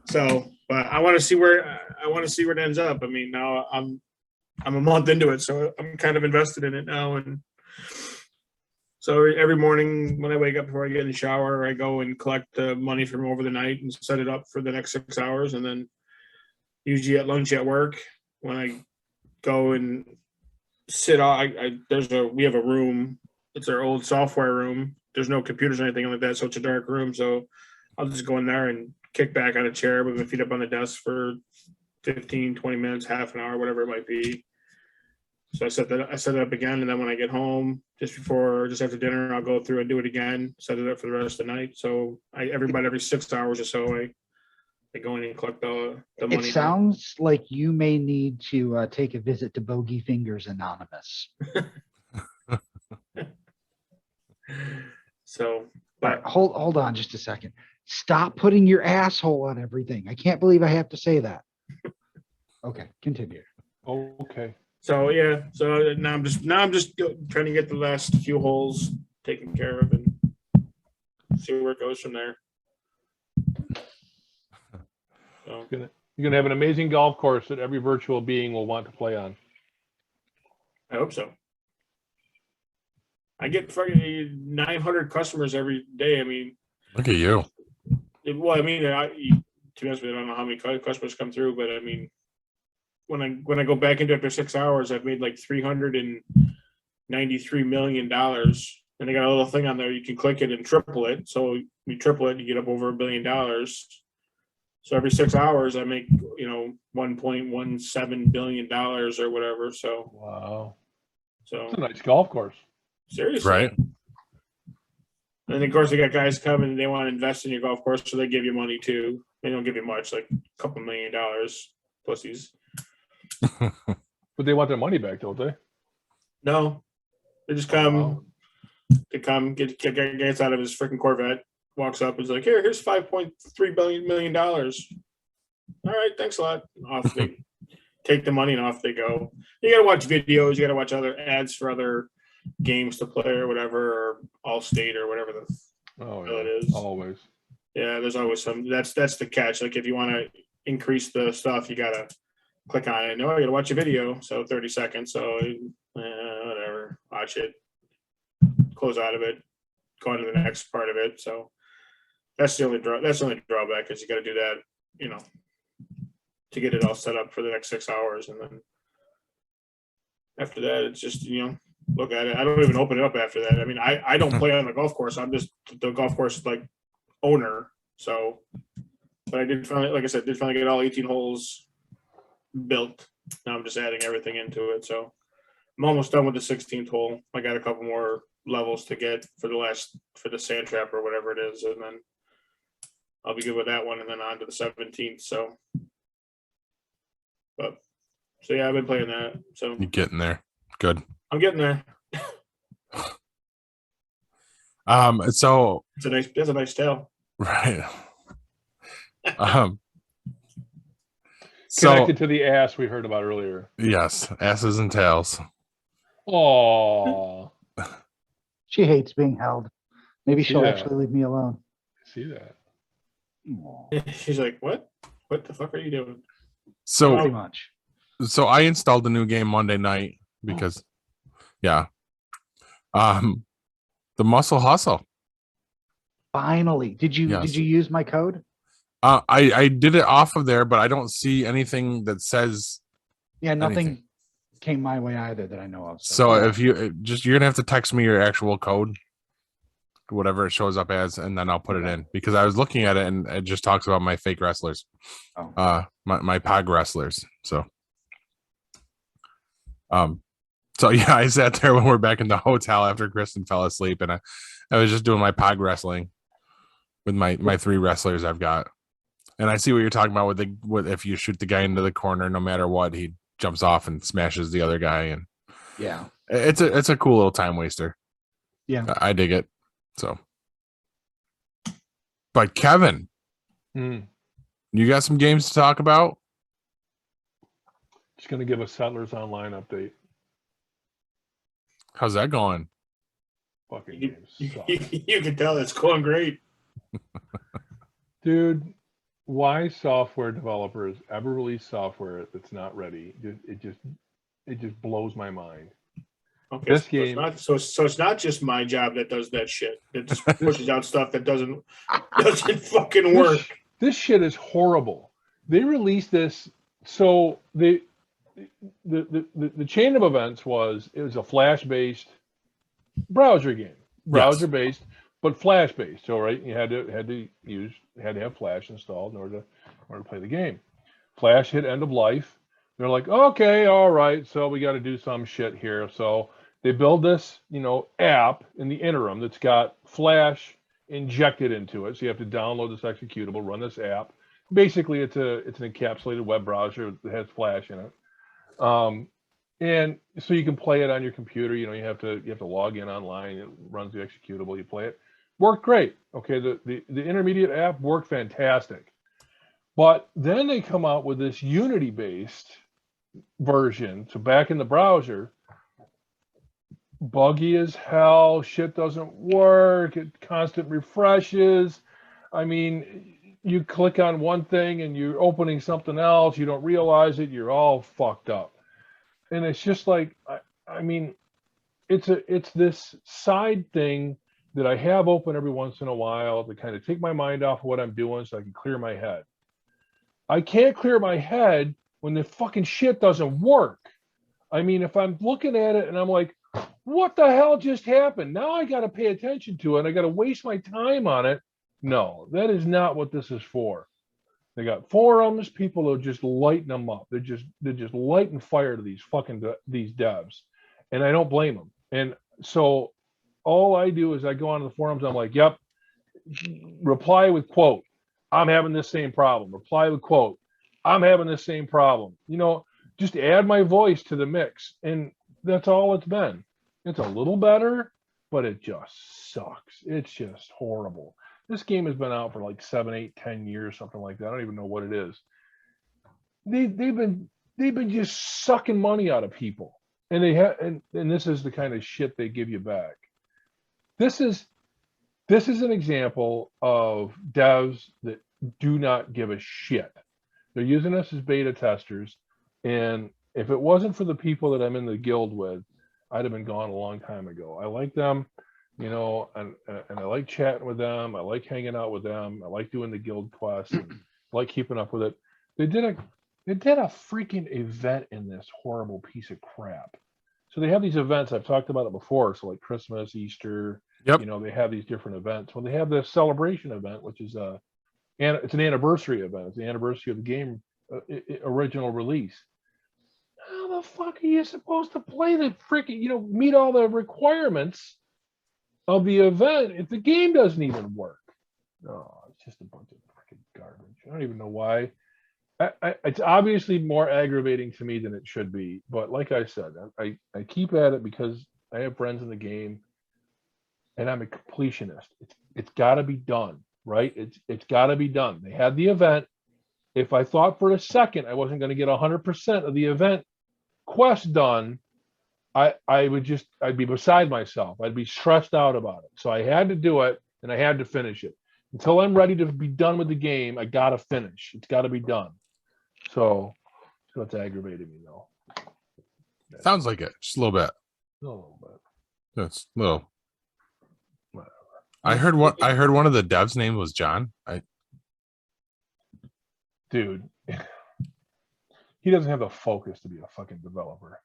So, but I want to see where it ends up. I mean, now I'm a month into it, so I'm kind of invested in it now. And so every morning when I wake up before I get in the shower, I go and collect the money from over the night and set it up for the next 6 hours. And then usually at lunch at work, when I go and sit on, we have a room. It's our old software room. There's no computers or anything like that, so it's a dark room. So I'll just go in there and kick back on a chair with my feet up on the desk for 15, 20 minutes, half an hour, whatever it might be. So I set it up again, and then when I get home, just after dinner, I'll go through and do it again, set it up for the rest of the night. So every 6 hours or so, I go in and collect the money. It sounds like you may need to take a visit to Bogey Fingers Anonymous. So, All right, hold on just a second. Stop putting your asshole on everything. I can't believe I have to say that. Okay, continue. Okay. So yeah, so now I'm just trying to get the last few holes taken care of and see where it goes from there. So You're gonna have an amazing golf course that every virtual being will want to play on. I hope so. I get fucking 900 customers every day. I mean, Look at you. to be honest with you, I don't know how many customers come through, but I mean, when I go back into it after 6 hours, I've made like $393 million. And they got a little thing on there. You can click it and triple it. So you triple it, you get up over $1 billion. So every 6 hours, I make, $1.17 billion or whatever. So, Wow. so It's a nice golf course. seriously. Right. And of course, they got guys coming and they want to invest in your golf course. So they give you money too. They don't give you much, like a couple $1 million, pussies. But they want their money back, don't they? No, they just come. Wow. They come, gets out of his freaking Corvette, walks up, and is like, here's $5.3 million. All right, thanks a lot. Off they take the money and off they go. You got to watch videos. You got to watch other ads for other games to play or whatever, or Allstate or whatever the Oh, hell it yeah. is. Always. Yeah, there's always some. That's the catch. Like if you want to increase the stuff, you got to click on it. No, you got to watch a video. So 30 seconds. So whatever, watch it. Close out of it, go on to the next part of it. So that's the only drawback is you got to do that, to get it all set up for the next 6 hours, and then after that, it's just look at it. I don't even open it up after that. I mean, I don't play on the golf course. I'm just the golf course like owner. So, but I did finally, like I said, get all 18 holes built. Now I'm just adding everything into it. So I'm almost done with the 16th hole. I got a couple more levels to get for the sand trap or whatever it is, and then I'll be good with that one, and then on to the 17th. So yeah, I've been playing that. So You're getting there. Good. I'm getting there. So That's a nice tale. right. So Connected to the ass we heard about earlier. yes, asses and tails. Oh, She hates being held. Maybe she'll Yeah. actually leave me alone. see that? Aw, She's like, what the fuck are you doing? So pretty much. so I installed a new game Monday night because the Muscle Hustle. Finally, did you Yes. use my code? I did it off of there, but I don't see anything that says Yeah, nothing anything. came my way either that I know of. So if you're gonna have to text me your actual code, whatever it shows up as, and then I'll put it in, because I was looking at it and it just talks about my fake wrestlers, my pog wrestlers. So yeah, I sat there when we're back in the hotel after Kristen fell asleep, and I was just doing my pog wrestling with my 3 wrestlers I've got. And I see what you're talking about with if you shoot the guy into the corner, no matter what, he jumps off and smashes the other guy, and yeah, it's a cool little time waster. yeah. I dig it. So, but Kevin, Hmm. you got some games to talk about? Just gonna give a Settlers Online update. How's that going? Fucking You, games you, suck. you can tell it's going great. Dude, why software developers ever release software that's not ready? It just blows my mind. Okay, This so game- it's not just my job that does that shit. It just pushes out stuff that doesn't fucking work. This shit is horrible. They released this, so the chain of events was a Flash based browser game, browser based but Flash based. So right, you had to have Flash installed in order to play the game. Flash hit end of life. They're like, okay, all right, so we got to do some shit here. So they build this, app in the interim that's got Flash injected into it. So you have to download this executable, run this app. Basically, it's an encapsulated web browser that has Flash in it. And so you can play it on your computer. You have to log in online. It runs the executable. You play it. Worked great. Okay, the intermediate app worked fantastic. But then they come out with this Unity-based version. So back in the browser, buggy as hell. Shit doesn't work. It constant refreshes. I mean, you click on one thing and you're opening something else. You don't realize it. You're all fucked up. And it's just like, I mean, it's this side thing that I have open every once in a while to kind of take my mind off of what I'm doing so I can clear my head. I can't clear my head when the fucking shit doesn't work. I mean, if I'm looking at it and I'm like, what the hell just happened? Now I got to pay attention to it. I got to waste my time on it. No, that is not what this is for. They got forums. People are just lighting them up. They're just lighting fire to these devs, and I don't blame them. And so all I do is I go onto the forums. I'm like, yep. Reply with quote, I'm having this same problem. Reply with quote, I'm having this same problem. Just add my voice to the mix, and that's all it's been. It's a little better, but it just sucks. It's just horrible. This game has been out for like 7, 8, 10 years, something like that. I don't even know what it is. They've been just sucking money out of people, and they have, and this is the kind of shit they give you back. This is an example of devs that do not give a shit. They're using us as beta testers, and if it wasn't for the people that I'm in the guild with, I'd have been gone a long time ago. I like them. And I like chatting with them. I like hanging out with them. I like doing the guild quests. And I like keeping up with it. They did a freaking event in this horrible piece of crap. So they have these events. I've talked about it before. So like Christmas, Easter. Yep. They have these different events. Well, they have this celebration event, which is it's an anniversary event. It's the anniversary of the game original release. How the fuck are you supposed to play the freaking, meet all the requirements of the event if the game doesn't even work? No, it's just a bunch of freaking garbage. I don't even know why. It's obviously more aggravating to me than it should be. But like I said, I keep at it because I have friends in the game, and I'm a completionist. It's got to be done, right? It's got to be done. They had the event. If I thought for a second I wasn't going to get 100% of the event quest done, I'd be beside myself. I'd be stressed out about it. So I had to do it, and I had to finish it. Until I'm ready to be done with the game, I got to finish. It's got to be done. So it's aggravating me, though. Sounds like it. Just a little bit. A little bit. That's a little. Whatever. I heard one of the devs' name was John. Dude, he doesn't have the focus to be a fucking developer.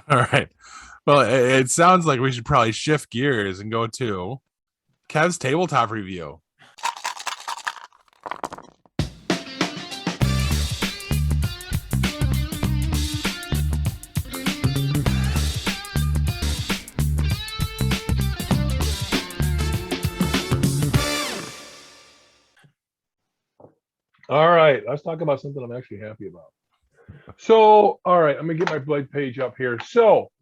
All right. Well, it sounds like we should probably shift gears and go to Kev's tabletop review. All right, let's talk about something I'm actually happy about. So, all right, I'm gonna get my blade page up here. So,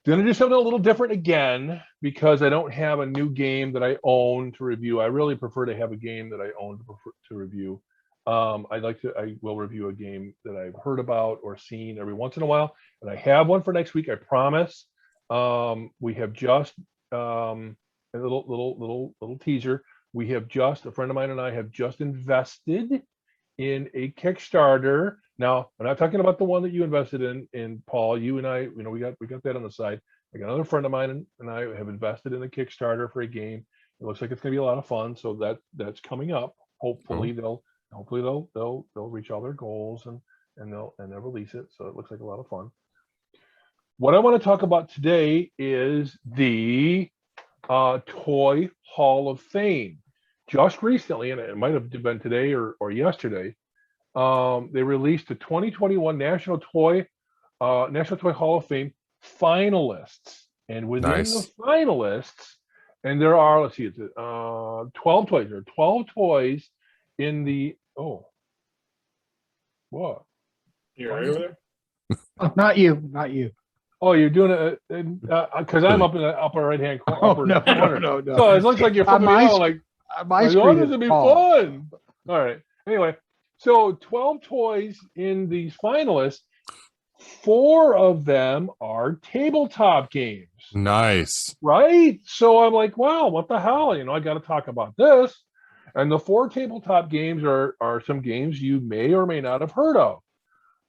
gonna do something a little different again because I don't have a new game that I own to review. I really prefer to have a game that I own to review. I will review a game that I've heard about or seen every once in a while, and I have one for next week. I promise. We have just a little teaser. We have just, a friend of mine and I have just invested in a Kickstarter. Now, I'm not talking about the one that you invested in Paul. You and I, we got that on the side. I got another friend of mine and I have invested in a Kickstarter for a game. It looks like it's going to be a lot of fun. So that's coming up. Hopefully they'll reach all their goals and they'll release it. So it looks like a lot of fun. What I want to talk about today is the Toy Hall of Fame. Just recently, and it might have been today or yesterday, they released the 2021 National Toy Hall of Fame finalists. And within the Nice. finalists, and there are, let's see, it's 12 toys. There are 12 toys in the, what? You're right over there. Oh, not you. Oh, you're doing it because I'm up in the upper right-hand corner. No. So it looks like you're flipping my out like, My oh, screen this is would be tall. fun. All right. Anyway, so 12 toys in these finalists. 4 of them are tabletop games. Nice. Right? So I'm like, wow, what the hell? I got to talk about this. And the 4 tabletop games are some games you may or may not have heard of.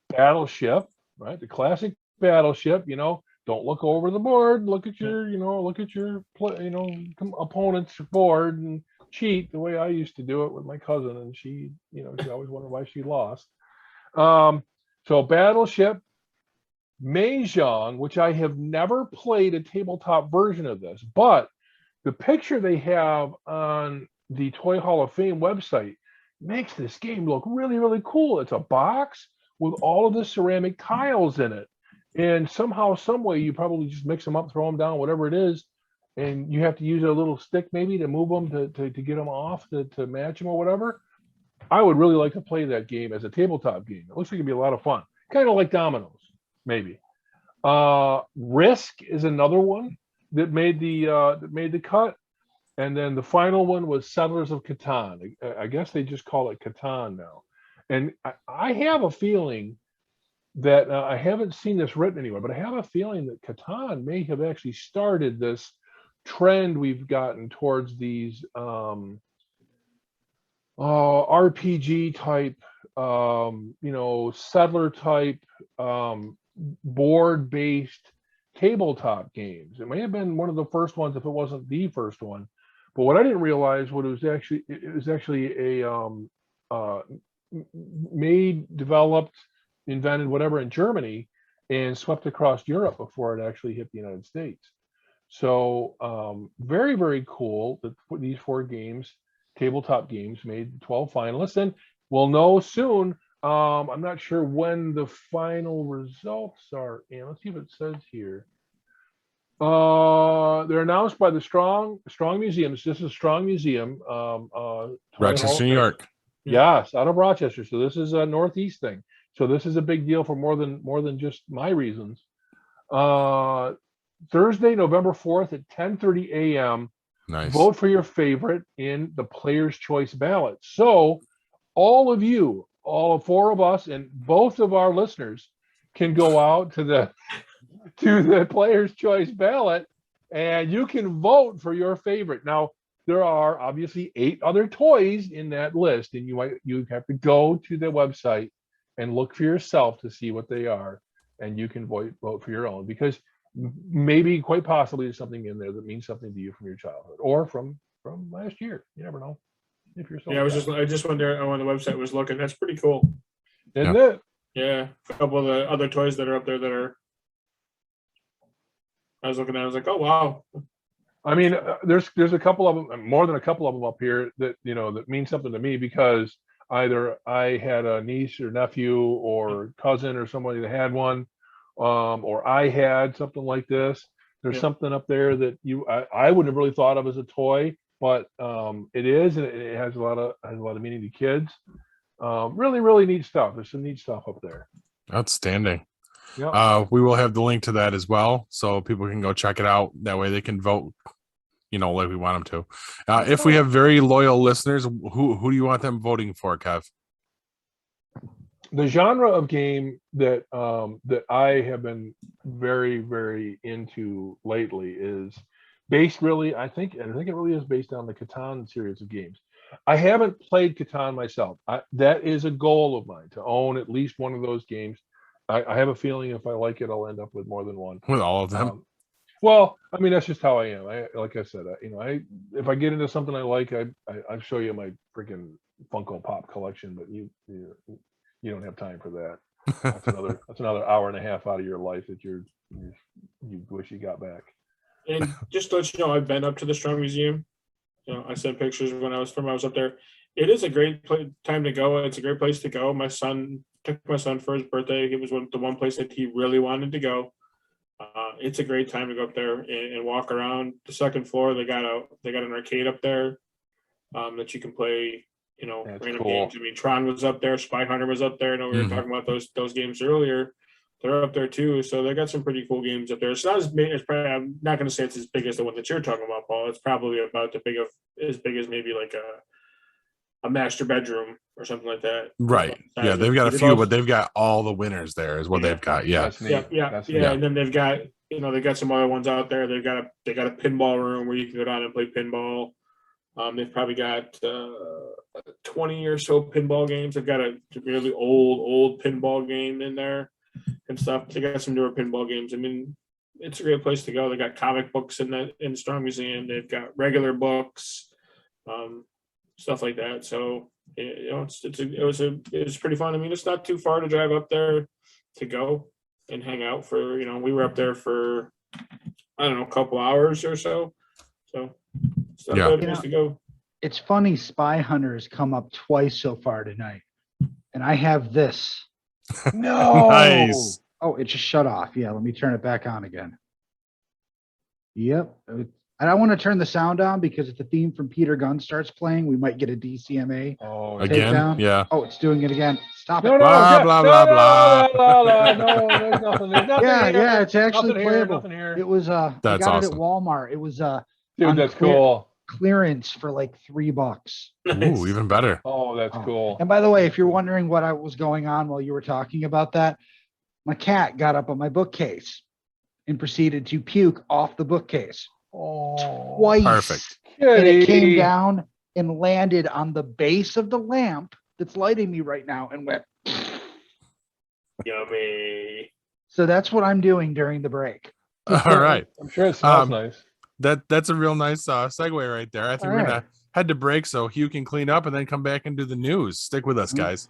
Battleship, right? The classic Battleship, don't look over the board, look at your opponent's board and cheat the way I used to do it with my cousin, and she always wondered why she lost. So Battleship, Mahjong, which I have never played a tabletop version of this, but the picture they have on the Toy Hall of Fame website makes this game look really, really cool. It's a box with all of the ceramic tiles in it. And somehow, some way, you probably just mix them up, throw them down, whatever it is. And you have to use a little stick maybe to move them to get them off, to match them or whatever. I would really like to play that game as a tabletop game. It looks like it'd be a lot of fun. Kind of like dominoes, maybe. Risk is another one that made the cut. And then the final one was Settlers of Catan. I guess they just call it Catan now. And I have a feeling that I haven't seen this written anywhere, but I have a feeling that Catan may have actually started this trend we've gotten towards these RPG type, settler type, board based tabletop games. It may have been one of the first ones if it wasn't the first one. But what I didn't realize it was actually a made, developed, invented, whatever in Germany and swept across Europe before it actually hit the United States. So very, very cool that these 4 games, tabletop games, made 12 finalists, and we'll know soon. I'm not sure when the final results are in. Let's see if it says here. They're announced by the Strong Museums. This is Strong Museum, Rochester, New York. Yes, out of Rochester. So this is a Northeast thing. So this is a big deal for more than just my reasons. Thursday, November 4th at 10:30 a.m. Nice. Vote for your favorite in the Player's Choice ballot. So all of you, all 4 of us, and both of our listeners can go out to the Player's Choice ballot, and you can vote for your favorite. Now, there are obviously 8 other toys in that list, and you have to go to the website and look for yourself to see what they are, and you can vote for your own, because maybe, quite possibly, there's something in there that means something to you from your childhood or from last year. You never know. If you're I just wonder when the website was looking. That's pretty cool, isn't it? Yeah, a couple of the other toys that are up there that are. I was looking at. I was like, oh wow. I mean, there's a couple of them, more than a couple of them up here that that mean something to me, because either I had a niece or nephew or cousin or somebody that had one, or I had something like this. There's something up there that I wouldn't have really thought of as a toy, but it is, and it has a lot of meaning to kids. Really, really neat stuff. There's some neat stuff up there. Outstanding. Yeah. We will have the link to that as well, so people can go check it out. That way they can vote, like we want them to. If we have very loyal listeners, who do you want them voting for, Kev? The genre of game that I have been very, very into lately is based, really, I think it really is based on the Catan series of games. I haven't played Catan myself. That is a goal of mine, to own at least one of those games. I have a feeling if I like it, I'll end up with more than one. With all of them? Well, I mean, that's just how I am. Like I said, if I get into something I like, I show you my freaking Funko Pop collection, but you don't have time for that. That's another hour and a half out of your life that you wish you got back. And just to let you know, I've been up to the Strong Museum. I sent pictures when I was up there. It is a great time to go. It's a great place to go. My son took my son for his birthday. It was the one place that he really wanted to go. It's a great time to go up there and walk around the second floor. They got an arcade up there that you can play. That's random cool. games. I mean, Tron was up there. Spy Hunter was up there. I know we were talking about those games earlier. They're up there too, so they got some pretty cool games up there. It's not as big. I'm not going to say it's as big as the one that you're talking about, Paul. It's probably about as big as maybe like a master bedroom or something like that. Right. Yeah, they've got a few, but they've got all the winners there is what they've got. Yeah. That's neat. Yeah. And then they've got some other ones out there. They got a pinball room where you can go down and play pinball. They've probably got 20 or so pinball games. They've got a really old pinball game in there and stuff. They got some newer pinball games. I mean, it's a great place to go. They got comic books in the Strong Museum. They've got regular books, stuff like that. So it was pretty fun. I mean, it's not too far to drive up there to go and hang out for. We were up there for I don't know, a couple hours or so. So it's not bad place to go. It's funny. Spy Hunters come up twice so far tonight, and I have this. No. Nice. Oh, it just shut off. Yeah, let me turn it back on again. Yep. I don't want to turn the sound on because if the theme from Peter Gunn starts playing, we might get a DCMA. Oh, Again? takedown. Yeah. Oh, it's doing it again. Stop No, it. no, Blah, no, blah, no, blah, no, blah. no, no, no, there's nothing. There's nothing Yeah, here. yeah, it's actually Nothing here, playable. nothing here. It was I That's got it awesome. at Walmart. It was Dude, on that's cool. clearance for like $3. Ooh, even better. Oh, that's Oh. cool. And by the way, if you're wondering what was going on while you were talking about that, my cat got up on my bookcase and proceeded to puke off the bookcase Oh, twice. Perfect. And it came kitty. down and landed on the base of the lamp that's lighting me right now and went. Yummy. So that's what I'm doing during the break. All right. I'm sure it smells Um, nice. That's a real nice segue right there. I think All we're right. gonna head to break so Hugh can clean up and then come back and do the news. Stick with us, guys.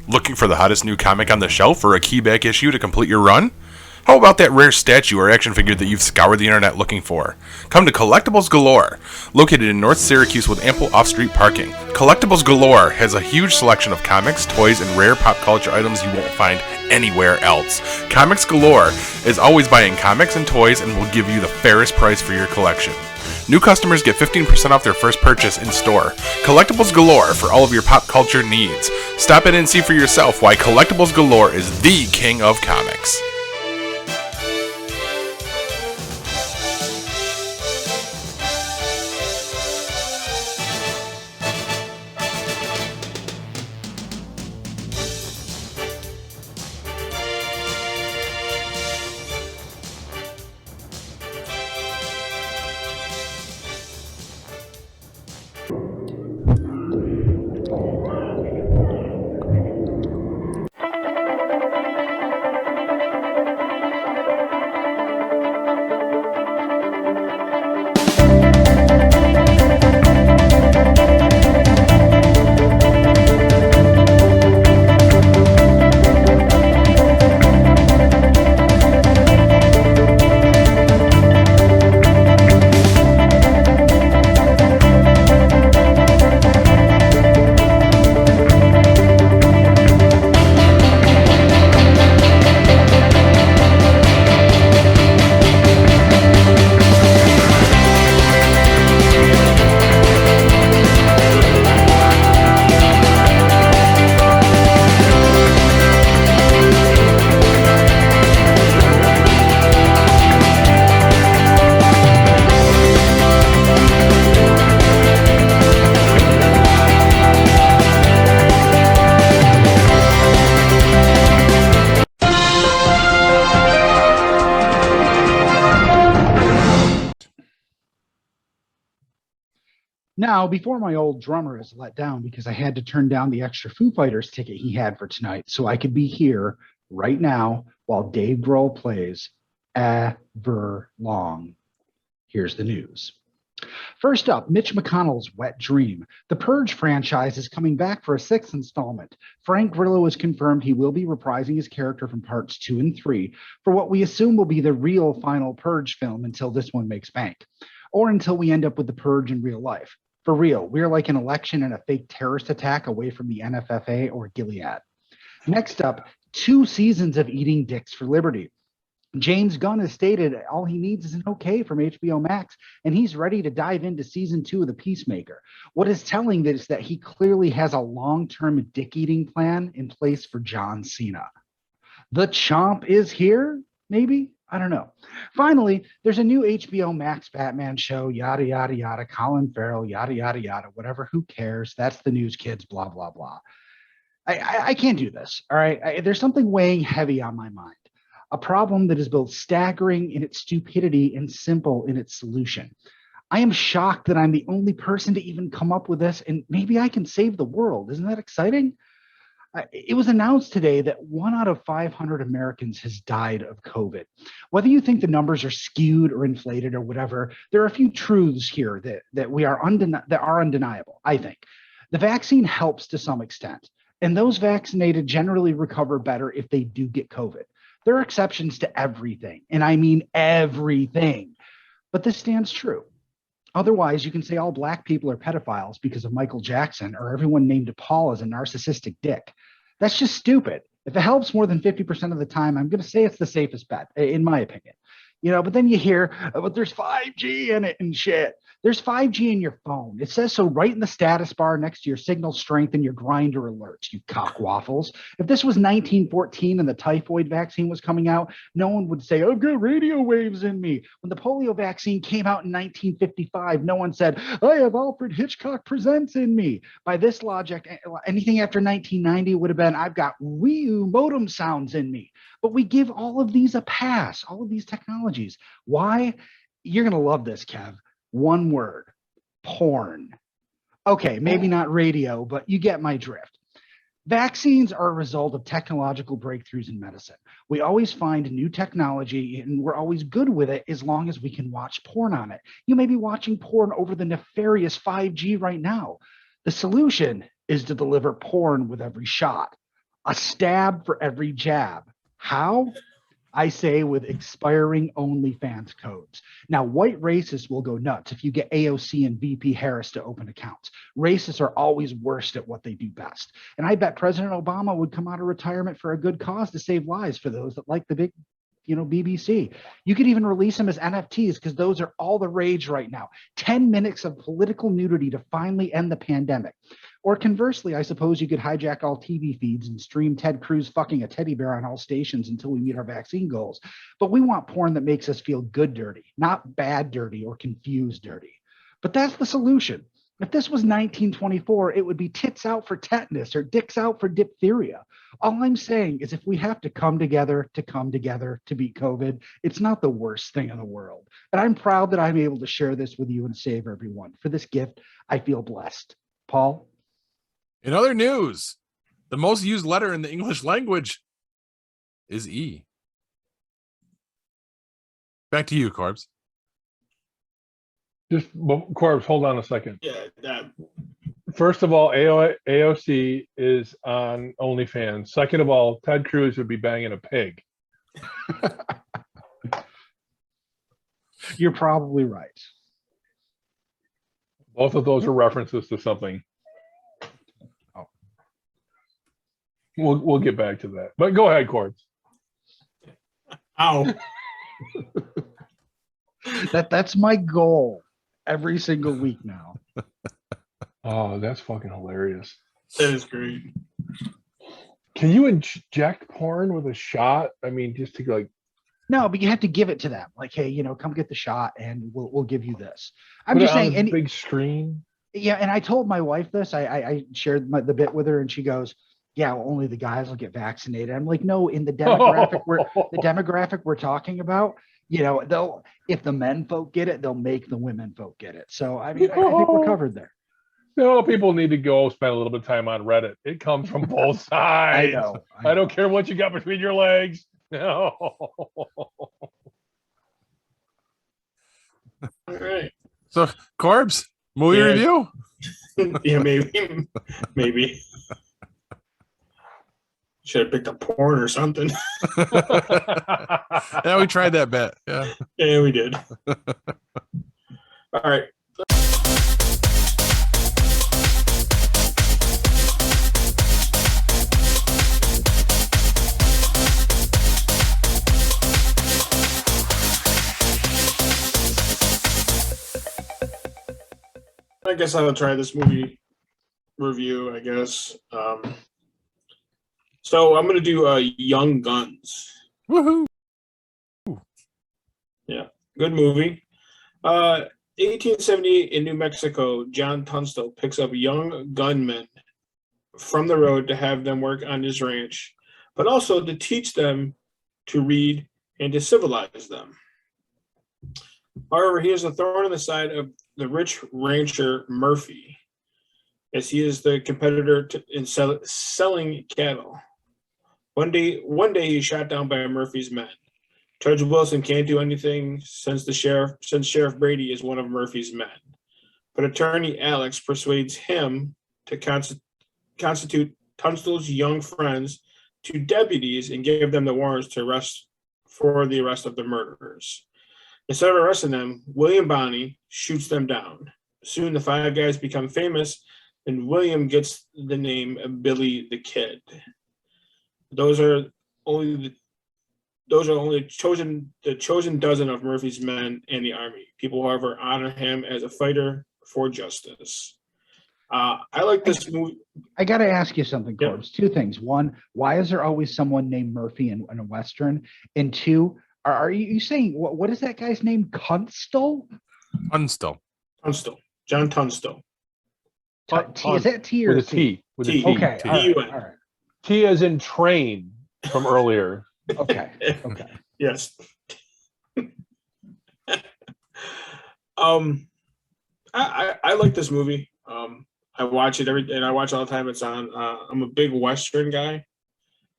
Looking for the hottest new comic on the shelf or a key back issue to complete your run? How about that rare statue or action figure that you've scoured the internet looking for? Come to Collectibles Galore. Located in North Syracuse with ample off-street parking, Collectibles Galore has a huge selection of comics, toys, and rare pop culture items you won't find anywhere else. Comics Galore is always buying comics and toys and will give you the fairest price for your collection. New customers get 15% off their first purchase in store. Collectibles Galore for all of your pop culture needs. Stop in and see for yourself why Collectibles Galore is the king of comics. Now, before my old drummer is let down because I had to turn down the extra Foo Fighters ticket he had for tonight so I could be here right now while Dave Grohl plays Everlong. Here's the news. First up, Mitch McConnell's wet dream. The Purge franchise is coming back for a sixth installment. Frank Grillo has confirmed he will be reprising his character from parts 2 and 3 for what we assume will be the real final Purge film until this one makes bank, or until we end up with the Purge in real life. For real, we're like an election and a fake terrorist attack away from the NFFA or Gilead. Next up, 2 seasons of Eating Dicks for Liberty. James Gunn has stated all he needs is an okay from HBO Max, and he's ready to dive into season 2 of The Peacemaker. What is telling is that he clearly has a long-term dick-eating plan in place for John Cena. The Chomp is here, maybe? I don't know. Finally, there's a new HBO Max Batman show, yada, yada, yada, Colin Farrell, yada, yada, yada, whatever, who cares? That's the news, kids, blah, blah, blah. I can't do this, all right? There's something weighing heavy on my mind. A problem that is both staggering in its stupidity and simple in its solution. I am shocked that I'm the only person to even come up with this, and maybe I can save the world. Isn't that exciting? It was announced today that 1 out of 500 Americans has died of COVID. Whether you think the numbers are skewed or inflated or whatever, there are a few truths here that are undeniable, I think. The vaccine helps to some extent, and those vaccinated generally recover better if they do get COVID. There are exceptions to everything, and I mean everything, but this stands true. Otherwise, you can say all Black people are pedophiles because of Michael Jackson, or everyone named Paul is a narcissistic dick. That's just stupid. If it helps more than 50% of the time, I'm going to say it's the safest bet, in my opinion. But then you hear, but there's 5G in it and shit. There's 5G in your phone. It says so right in the status bar next to your signal strength and your grinder alerts, you cockwaffles. If this was 1914 and the typhoid vaccine was coming out, no one would say, I've got radio waves in me. When the polio vaccine came out in 1955, no one said, I have Alfred Hitchcock Presents in me. By this logic, anything after 1990 would have been, I've got Wii U modem sounds in me. But we give all of these a pass, all of these technologies. Why? You're going to love this, Kev. One word, porn. Okay, maybe not radio, but you get my drift. Vaccines are a result of technological breakthroughs in medicine. We always find new technology and we're always good with it as long as we can watch porn on it. You may be watching porn over the nefarious 5G right now. The solution is to deliver porn with every shot, a stab for every jab. How? I say with expiring OnlyFans codes. Now, white racists will go nuts if you get AOC and VP Harris to open accounts. Racists are always worst at what they do best. And I bet President Obama would come out of retirement for a good cause to save lives for those that like the big, BBC. You could even release them as NFTs because those are all the rage right now. 10 minutes of political nudity to finally end the pandemic. Or conversely, I suppose you could hijack all TV feeds and stream Ted Cruz fucking a teddy bear on all stations until we meet our vaccine goals. But we want porn that makes us feel good dirty, not bad dirty or confused dirty. But that's the solution. If this was 1924, it would be tits out for tetanus or dicks out for diphtheria. All I'm saying is if we have to come together to beat COVID, it's not the worst thing in the world. And I'm proud that I'm able to share this with you and save everyone. For this gift, I feel blessed. Paul? In other news, the most used letter in the English language is E. Back to you, Corbs. Corbs, hold on a second. Yeah. First of all, AOC is on OnlyFans. Second of all, Ted Cruz would be banging a pig. You're probably right. Both of those are references to something. Oh. We'll get back to that. But go ahead, Corbs. Ow. That's my goal every single week now. Oh, that's fucking hilarious. That is great. Can you inject porn with a shot? I mean, just to like. No, but you have to give it to them. Like, hey, come get the shot, and we'll give you this. I'm Put just it on saying, a big screen. Yeah, and I told my wife this. I shared the bit with her, and she goes, "Yeah, well, only the guys will get vaccinated." I'm like, "No, in the demographic we're talking about, they'll if the men folk get it, they'll make the women folk get it." So I mean, I think we're covered there. No, people need to go spend a little bit of time on Reddit. It comes from both sides. I know. I don't care what you got between your legs. No. All right. So, Corbs, movie Yeah. review? Yeah, maybe. Should have picked up porn or something. Yeah, we tried that bet. Yeah. Yeah, we did. All right. I guess I'll try this movie review, I guess. So I'm going to do Young Guns. Woohoo. Yeah, good movie. 1878 in New Mexico, John Tunstall picks up young gunmen from the road to have them work on his ranch, but also to teach them to read and to civilize them. However, he is a thorn in the side of the rich rancher Murphy, as he is the competitor in selling cattle. One day he's shot down by Murphy's men. Judge Wilson can't do anything since Sheriff Brady is one of Murphy's men. But attorney Alex persuades him to constitute Tunstall's young friends to deputies and give them the warrants to arrest of the murderers. Instead of arresting them, William Bonney shoots them down. Soon the five guys become famous, and William gets the name Billy the Kid. Those are only the chosen dozen of Murphy's men in the army. People, however, honor him as a fighter for justice. I like this movie. I got to ask you something, Yep. Corbs. Two things. One, why is there always someone named Murphy in a Western? And two, are you saying, what is that guy's name? Tunstall? Tunstall. John Tunstall. T, is that T or with a C? T. With a T. T. Okay. T. All right, T-U-N. all right. T as in train from earlier. Okay. Okay. Yes. I like this movie. I watch it and I watch all the time it's on. I'm a big Western guy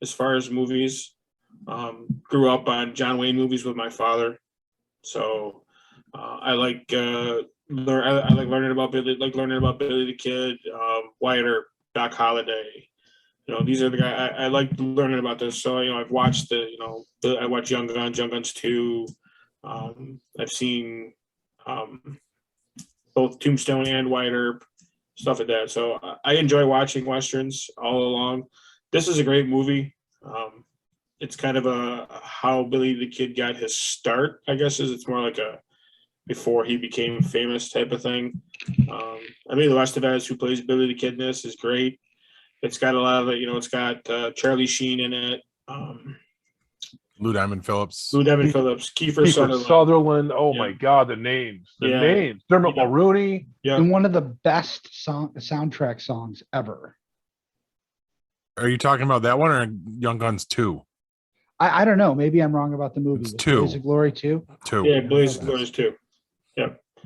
as far as movies. Grew up on John Wayne movies with my father, so I like learning about Billy, the Kid, Wyatt Earp, Doc Holliday. These are the guys I like learning about this. So I've watched I watched Young Guns 2. I've seen both Tombstone and Wyatt Earp, stuff like that. So I enjoy watching Westerns all along. This is a great movie. It's kind of a how Billy the Kid got his start, I guess. It's more like a before he became famous type of thing. Emilio Estevez, who plays Billy the Kid in this, is great. It's got a lot of it. It's got Charlie Sheen in it. Lou Diamond Phillips. Kiefer Sutherland. Sutherland. Oh Yeah. my God, the names. Yeah. Names. Dermot Yeah. Mulroney. Yeah. And one of the best soundtrack songs ever. Are you talking about that one or Young Guns 2? I don't know. Maybe I'm wrong about the movie. It's Was 2. Blaze of Glory 2? 2. Yeah, Blaze of Glory too.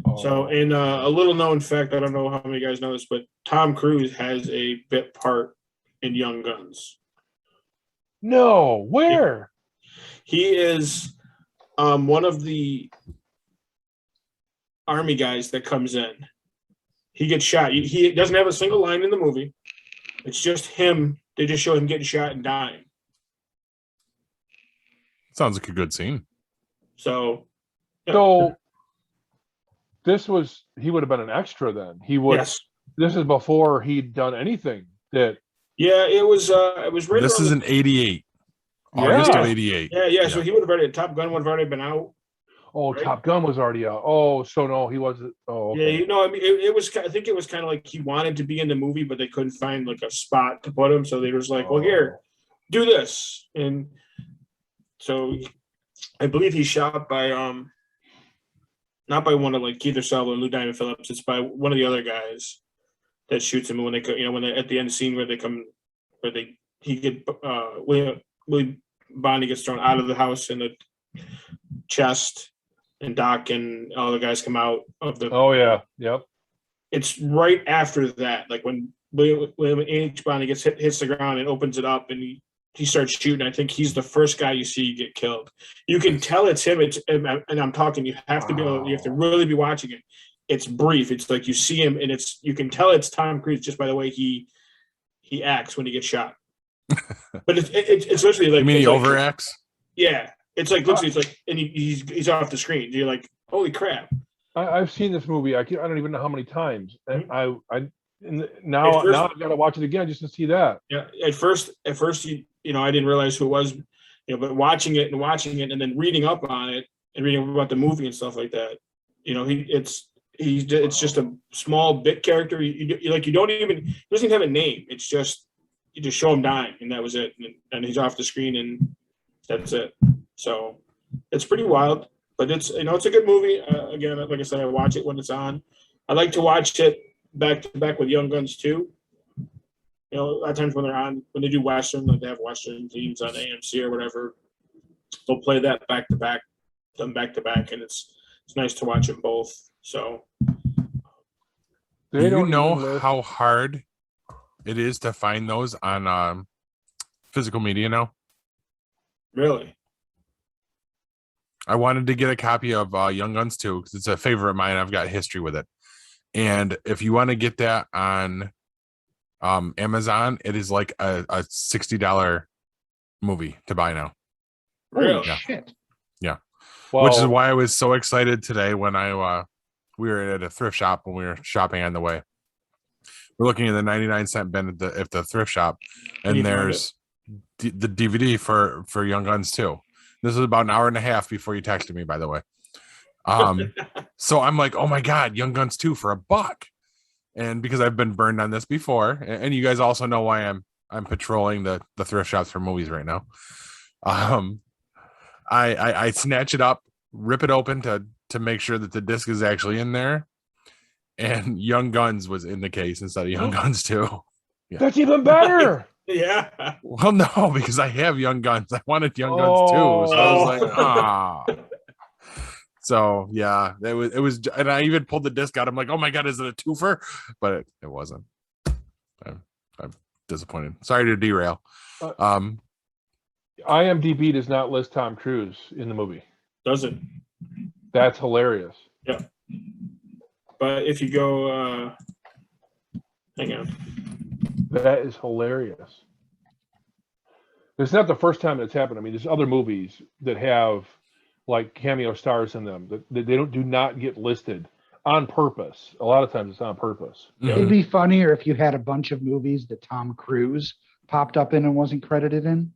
Oh. So, in a little known fact, I don't know how many guys know this, but Tom Cruise has a bit part in Young Guns. No, where? He is one of the army guys that comes in. He gets shot. He doesn't have a single line in the movie. It's just him. They just show him getting shot and dying. Sounds like a good scene. So, yeah. So he would have been an extra then. He would. Yes. This is before he'd done anything that. Yeah, it was right This around is the- an 88. Yeah. August of 88. Yeah, so he would have already, Top Gun would have already been out. Oh, Right. Top Gun was already out. Oh, so no, he wasn't. Oh, okay. Yeah, I mean, it was. I think it was kind of like he wanted to be in the movie, but they couldn't find like a spot to put him, so they was like, "Well, here, do this." And so, I believe he's shot by not by one of like Keith Sutherland or Lou Diamond Phillips. It's by one of the other guys that shoots him when they at the end scene where William Bonney gets thrown out of the house in the chest. And Doc and all the guys come out of the. Oh yeah, yep. It's right after that, like when William H. Bonney hits the ground and opens it up, and he starts shooting. I think he's the first guy you see get killed. You can tell it's him. And I'm talking. You have to really be watching it. it's brief. It's like you see him, and you can tell it's Tom Cruise just by the way he acts when he gets shot. But it's literally like, You mean he like, overacts? Yeah, it's like literally, it's like, and he's off the screen. You're like, holy crap! I've seen this movie. I don't even know how many times. And now At first- I've got to watch it again just to see that. Yeah, at first, you know, I didn't realize who it was, but watching it, and then reading up on it and reading about the movie and stuff like that, you know, it's just a small bit character. You don't even, he doesn't even have a name. It's just, you just show him dying, and that was it, and he's off the screen, and that's it. So it's pretty wild, but it's a good movie. Again, like I said, I watch it when it's on. I like to watch it back to back with Young Guns too. You know, a lot of times when they do Western, like they have Western themes on AMC or whatever, they'll play that back to back, and it's nice to watch them both. So, Do you know how hard it is to find those on physical media now? Really? I wanted to get a copy of Young Guns 2 because it's a favorite of mine. I've got history with it. And if you want to get that on Amazon, it is like a $60 movie to buy now. Really? Yeah. Shit. Yeah. Well, Which is why I was so excited today when we were at a thrift shop when we were shopping on the way. We're looking at the 99-cent bin at the thrift shop, and there's the DVD for Young Guns 2. This was about an hour and a half before you texted me, by the way. So I'm like, oh my God, Young Guns 2 for $1. And because I've been burned on this before, and you guys also know why I'm patrolling the thrift shops for movies right now. I snatch it up, rip it open to make sure that the disc is actually in there. And Young Guns was in the case instead of Young Guns 2. Yeah. That's even better. Yeah. Well, no, because I have Young Guns. I wanted Young Guns 2. So I was like, ah. So yeah, it was, and I even pulled the disc out. I'm like, oh my God, is it a twofer? But it wasn't. I'm disappointed. Sorry to derail. IMDb does not list Tom Cruise in the movie. Doesn't. That's hilarious. Yeah. But if you go, hang on. That is hilarious. It's not the first time it's happened. I mean, there's other movies that have like cameo stars in them that they do not get listed on purpose. A lot of times it's on purpose. It'd be funnier if you had a bunch of movies that Tom Cruise popped up in and wasn't credited in.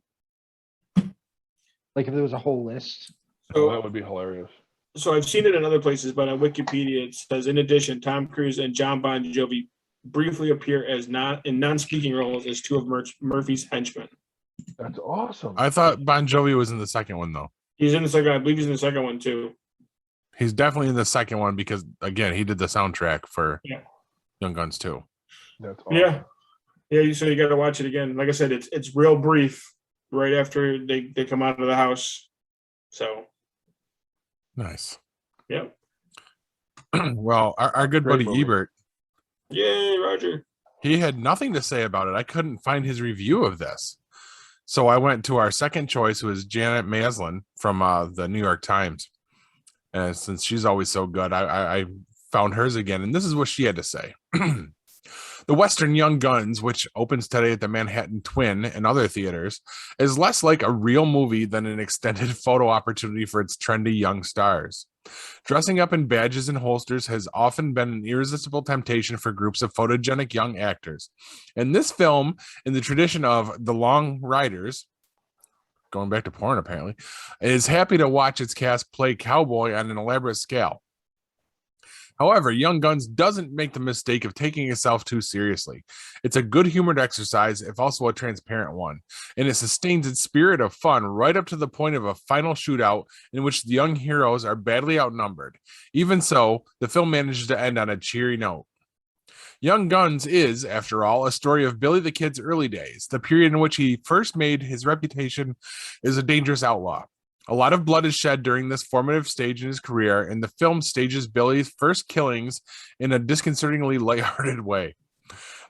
Like if there was a whole list. So that would be hilarious. So I've seen it in other places, but on Wikipedia it says, in addition, Tom Cruise and John Bon Jovi briefly appear as non-speaking roles as two of Murphy's henchmen. That's awesome. I thought Bon Jovi was in the second one though. He's in the second. I believe he's in the second one too. He's definitely in the second one because again, he did the soundtrack for Young Guns 2. That's awesome. Yeah. So you got to watch it again. Like I said, it's real brief right after they come out of the house. So nice. Yep. Well, our good buddy movie. Ebert. Yay, Roger. He had nothing to say about it. I couldn't find his review of this. So I went to our second choice, who was Janet Maslin from the New York Times. And since she's always so good, I found hers again. And this is what she had to say. The Western Young Guns, which opens today at the Manhattan Twin and other theaters, is less like a real movie than an extended photo opportunity for its trendy young stars. Dressing up in badges and holsters has often been an irresistible temptation for groups of photogenic young actors. And this film, in the tradition of The Long Riders, going back to porn apparently, is happy to watch its cast play cowboy on an elaborate scale. However, Young Guns doesn't make the mistake of taking itself too seriously. It's a good-humored exercise, if also a transparent one, and it sustains its spirit of fun right up to the point of a final shootout in which the young heroes are badly outnumbered. Even so, the film manages to end on a cheery note. Young Guns is, after all, a story of Billy the Kid's early days, the period in which he first made his reputation as a dangerous outlaw. A lot of blood is shed during this formative stage in his career, and the film stages Billy's first killings in a disconcertingly lighthearted way.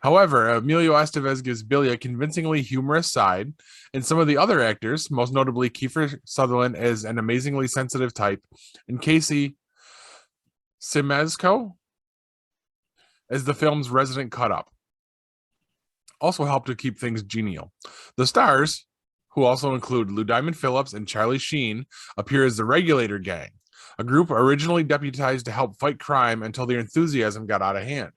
However, Emilio Estevez gives Billy a convincingly humorous side, and some of the other actors, most notably Kiefer Sutherland as an amazingly sensitive type, and Casey Siemaszko as the film's resident cut-up. Also helped to keep things genial. The stars, who also include Lou Diamond Phillips and Charlie Sheen, appear as the Regulator Gang, a group originally deputized to help fight crime until their enthusiasm got out of hand.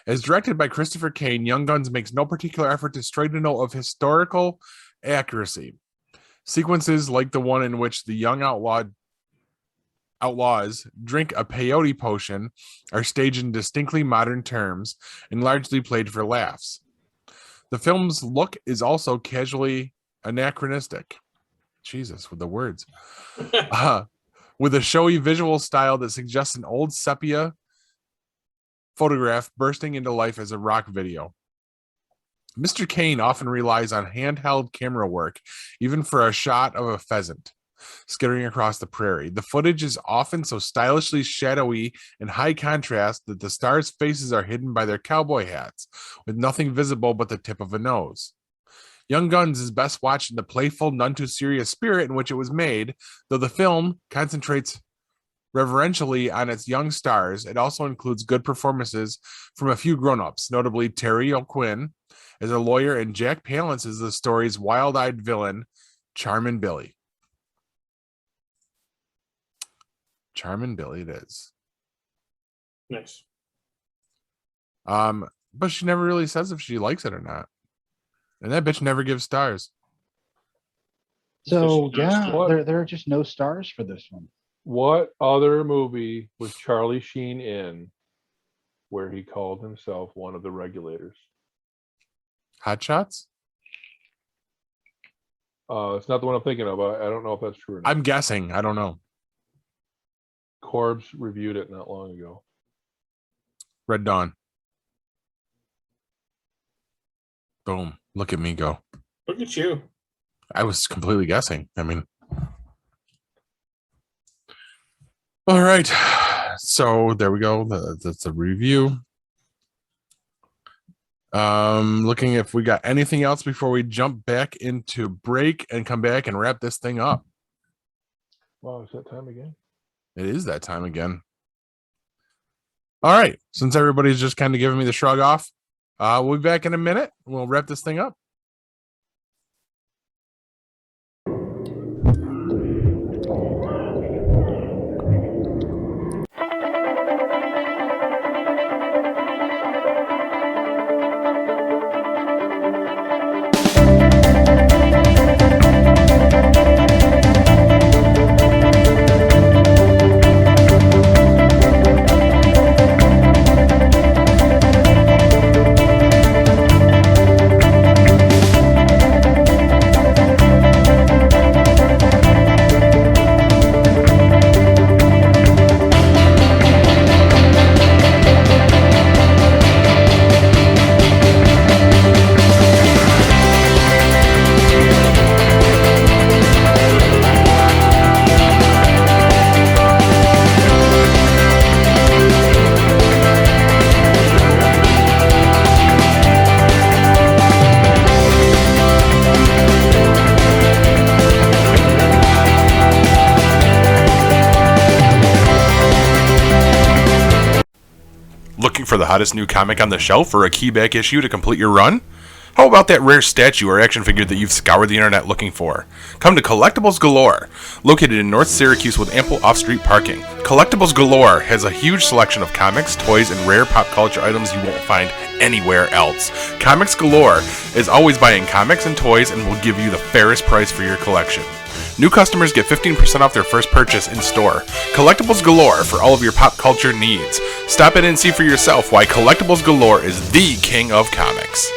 As directed by Christopher Kane, Young Guns makes no particular effort to strike a note of historical accuracy. Sequences like the one in which the young outlaws drink a peyote potion are staged in distinctly modern terms and largely played for laughs. The film's look is also casually anachronistic. Jesus, with the words. With a showy visual style that suggests an old sepia photograph bursting into life as a rock video. Mr. Kane often relies on handheld camera work, even for a shot of a pheasant skittering across the prairie. The footage is often so stylishly shadowy and high contrast that the stars' faces are hidden by their cowboy hats, with nothing visible but the tip of a nose. Young Guns is best watched in the playful, none too serious spirit in which it was made, though the film concentrates reverentially on its young stars. It also includes good performances from a few grown-ups, notably Terry O'Quinn as a lawyer and Jack Palance as the story's wild-eyed villain, Charmin' Billy. Charmin' Billy it is. Nice. But she never really says if she likes it or not. And that bitch never gives stars. So yeah, What? there are just no stars for this one. What other movie was Charlie Sheen in where he called himself one of the Regulators? Hot Shots? It's not the one I'm thinking of. I don't know if that's true or not. I'm guessing. I don't know. Corbs reviewed it not long ago. Red Dawn. Boom. Look at me go. Look at you. I was completely guessing. I mean, all right. So there we go. That's a review. Looking if we got anything else before we jump back into break and come back and wrap this thing up. Wow, is that time again? It is that time again. All right. Since everybody's just kind of giving me the shrug off, we'll be back in a minute. We'll wrap this thing up. Looking for the hottest new comic on the shelf or a key back issue to complete your run? How about that rare statue or action figure that you've scoured the internet looking for? Come to Collectibles Galore, located in North Syracuse with ample off-street parking. Collectibles Galore has a huge selection of comics, toys, and rare pop culture items you won't find anywhere else. Comics Galore is always buying comics and toys and will give you the fairest price for your collection. New customers get 15% off their first purchase in store. Collectibles Galore for all of your pop culture needs. Stop in and see for yourself why Collectibles Galore is the king of comics.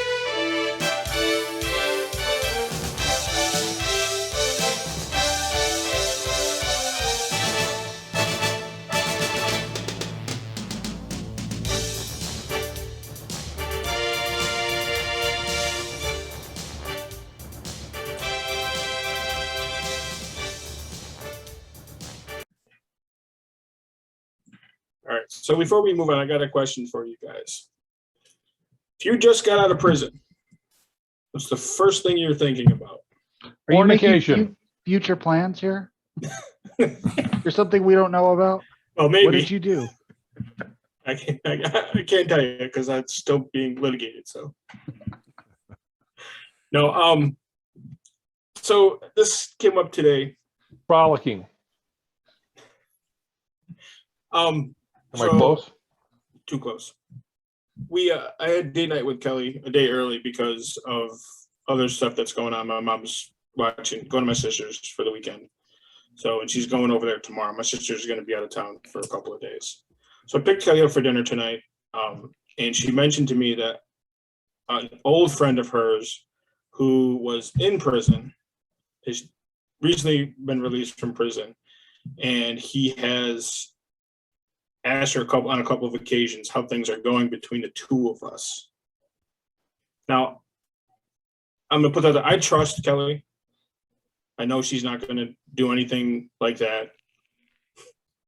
All right. So before we move on, I got a question for you guys. If you just got out of prison, what's the first thing you're thinking about? Are you making Fornication. future plans here? There's something we don't know about. Oh, maybe. What did you do? I can't tell you because that's still being litigated. So no. So this came up today. Frolicking. Am I close? Too close. I had date night with Kelly a day early because of other stuff that's going on. My mom's going to my sister's for the weekend. So, and she's going over there tomorrow. My sister's going to be out of town for a couple of days. So I picked Kelly up for dinner tonight. And she mentioned to me that an old friend of hers who was in prison has recently been released from prison. And he has asked her on a couple of occasions how things are going between the two of us. Now, I'm going to put that there. I trust Kelly. I know she's not going to do anything like that.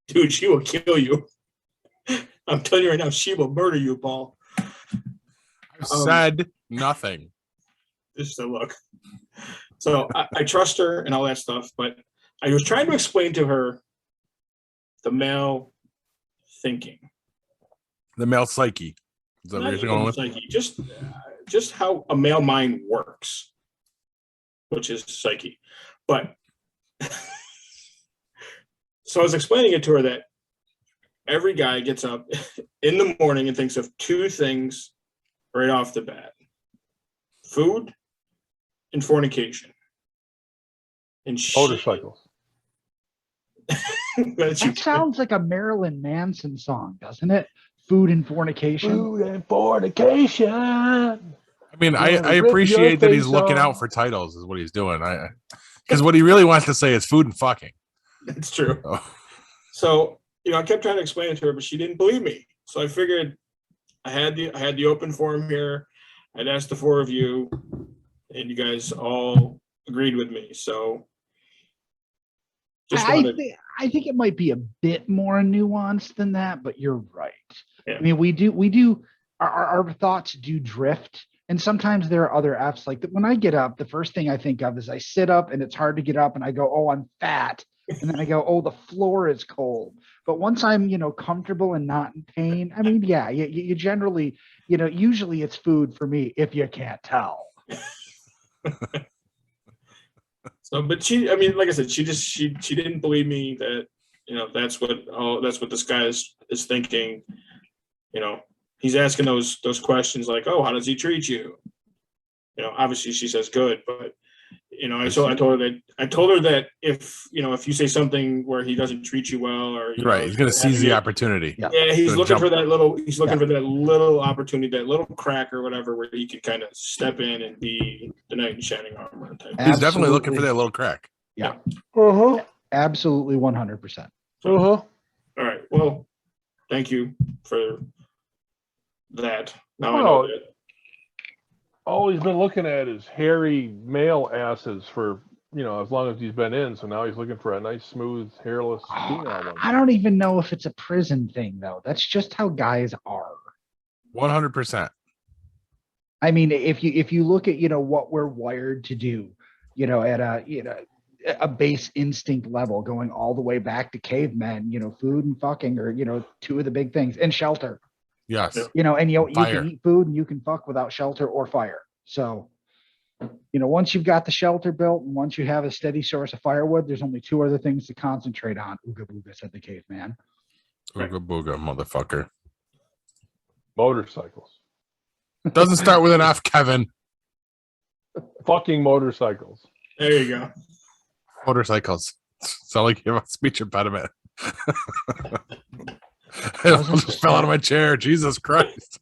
Dude, she will kill you. I'm telling you right now, she will murder you, Paul. I've said nothing. Just a look. So I trust her and all that stuff, but I was trying to explain to her the male thinking. The male psyche. Is that Not what you're even going with? psyche, just how a male mind works, which is psyche. But so I was explaining it to her that every guy gets up in the morning and thinks of two things right off the bat: food and fornication. And Motorcycles. That sounds like a Marilyn Manson song, doesn't it? Food and fornication. Food and fornication. I mean, I Rip your appreciate that he's face looking off. out for titles, is what he's doing. Because what he really wants to say is food and fucking. That's true. Oh. So, I kept trying to explain it to her, but she didn't believe me. So I figured I had the open forum here. I'd asked the four of you, and you guys all agreed with me. So I think it might be a bit more nuanced than that, but you're right. Yeah. I mean, we do our thoughts do drift, and sometimes there are other F's. Like when I get up, the first thing I think of is I sit up and it's hard to get up, and I go, "Oh, I'm fat," and then I go, "Oh, the floor is cold." But once I'm comfortable and not in pain, I mean, yeah, you generally, usually it's food for me if you can't tell. So, but she, I mean, like I said, she didn't believe me that, that's what this guy is thinking. He's asking those questions like, oh, how does he treat you? Obviously she says good, but I told her that if you say something where he doesn't treat you well, or Right, he's going to seize the opportunity. Yeah, he's looking for that little opportunity, that little crack or whatever, where he can kind of step in and be the knight in shining armor type. He's definitely looking for that little crack. Yeah. Uh-huh. Absolutely 100%. Uh-huh. All right. Well, thank you for that. Now I know that. All he's been looking at is hairy male asses for, as long as he's been in. So now he's looking for a nice, smooth, hairless female one. I don't even know if it's a prison thing, though. That's just how guys are. 100%. I mean, if you look at what we're wired to do, at a base instinct level, going all the way back to cavemen, food and fucking are two of the big things, and shelter. Yes. And you can eat food and you can fuck without shelter or fire. So, once you've got the shelter built and once you have a steady source of firewood, there's only two other things to concentrate on. Ooga booga, said the caveman. Ooga booga, motherfucker. Motorcycles. Doesn't start with an F, Kevin. Fucking motorcycles. There you go. Motorcycles. Sound like you have a speech impediment. I almost fell out of my chair. Jesus Christ.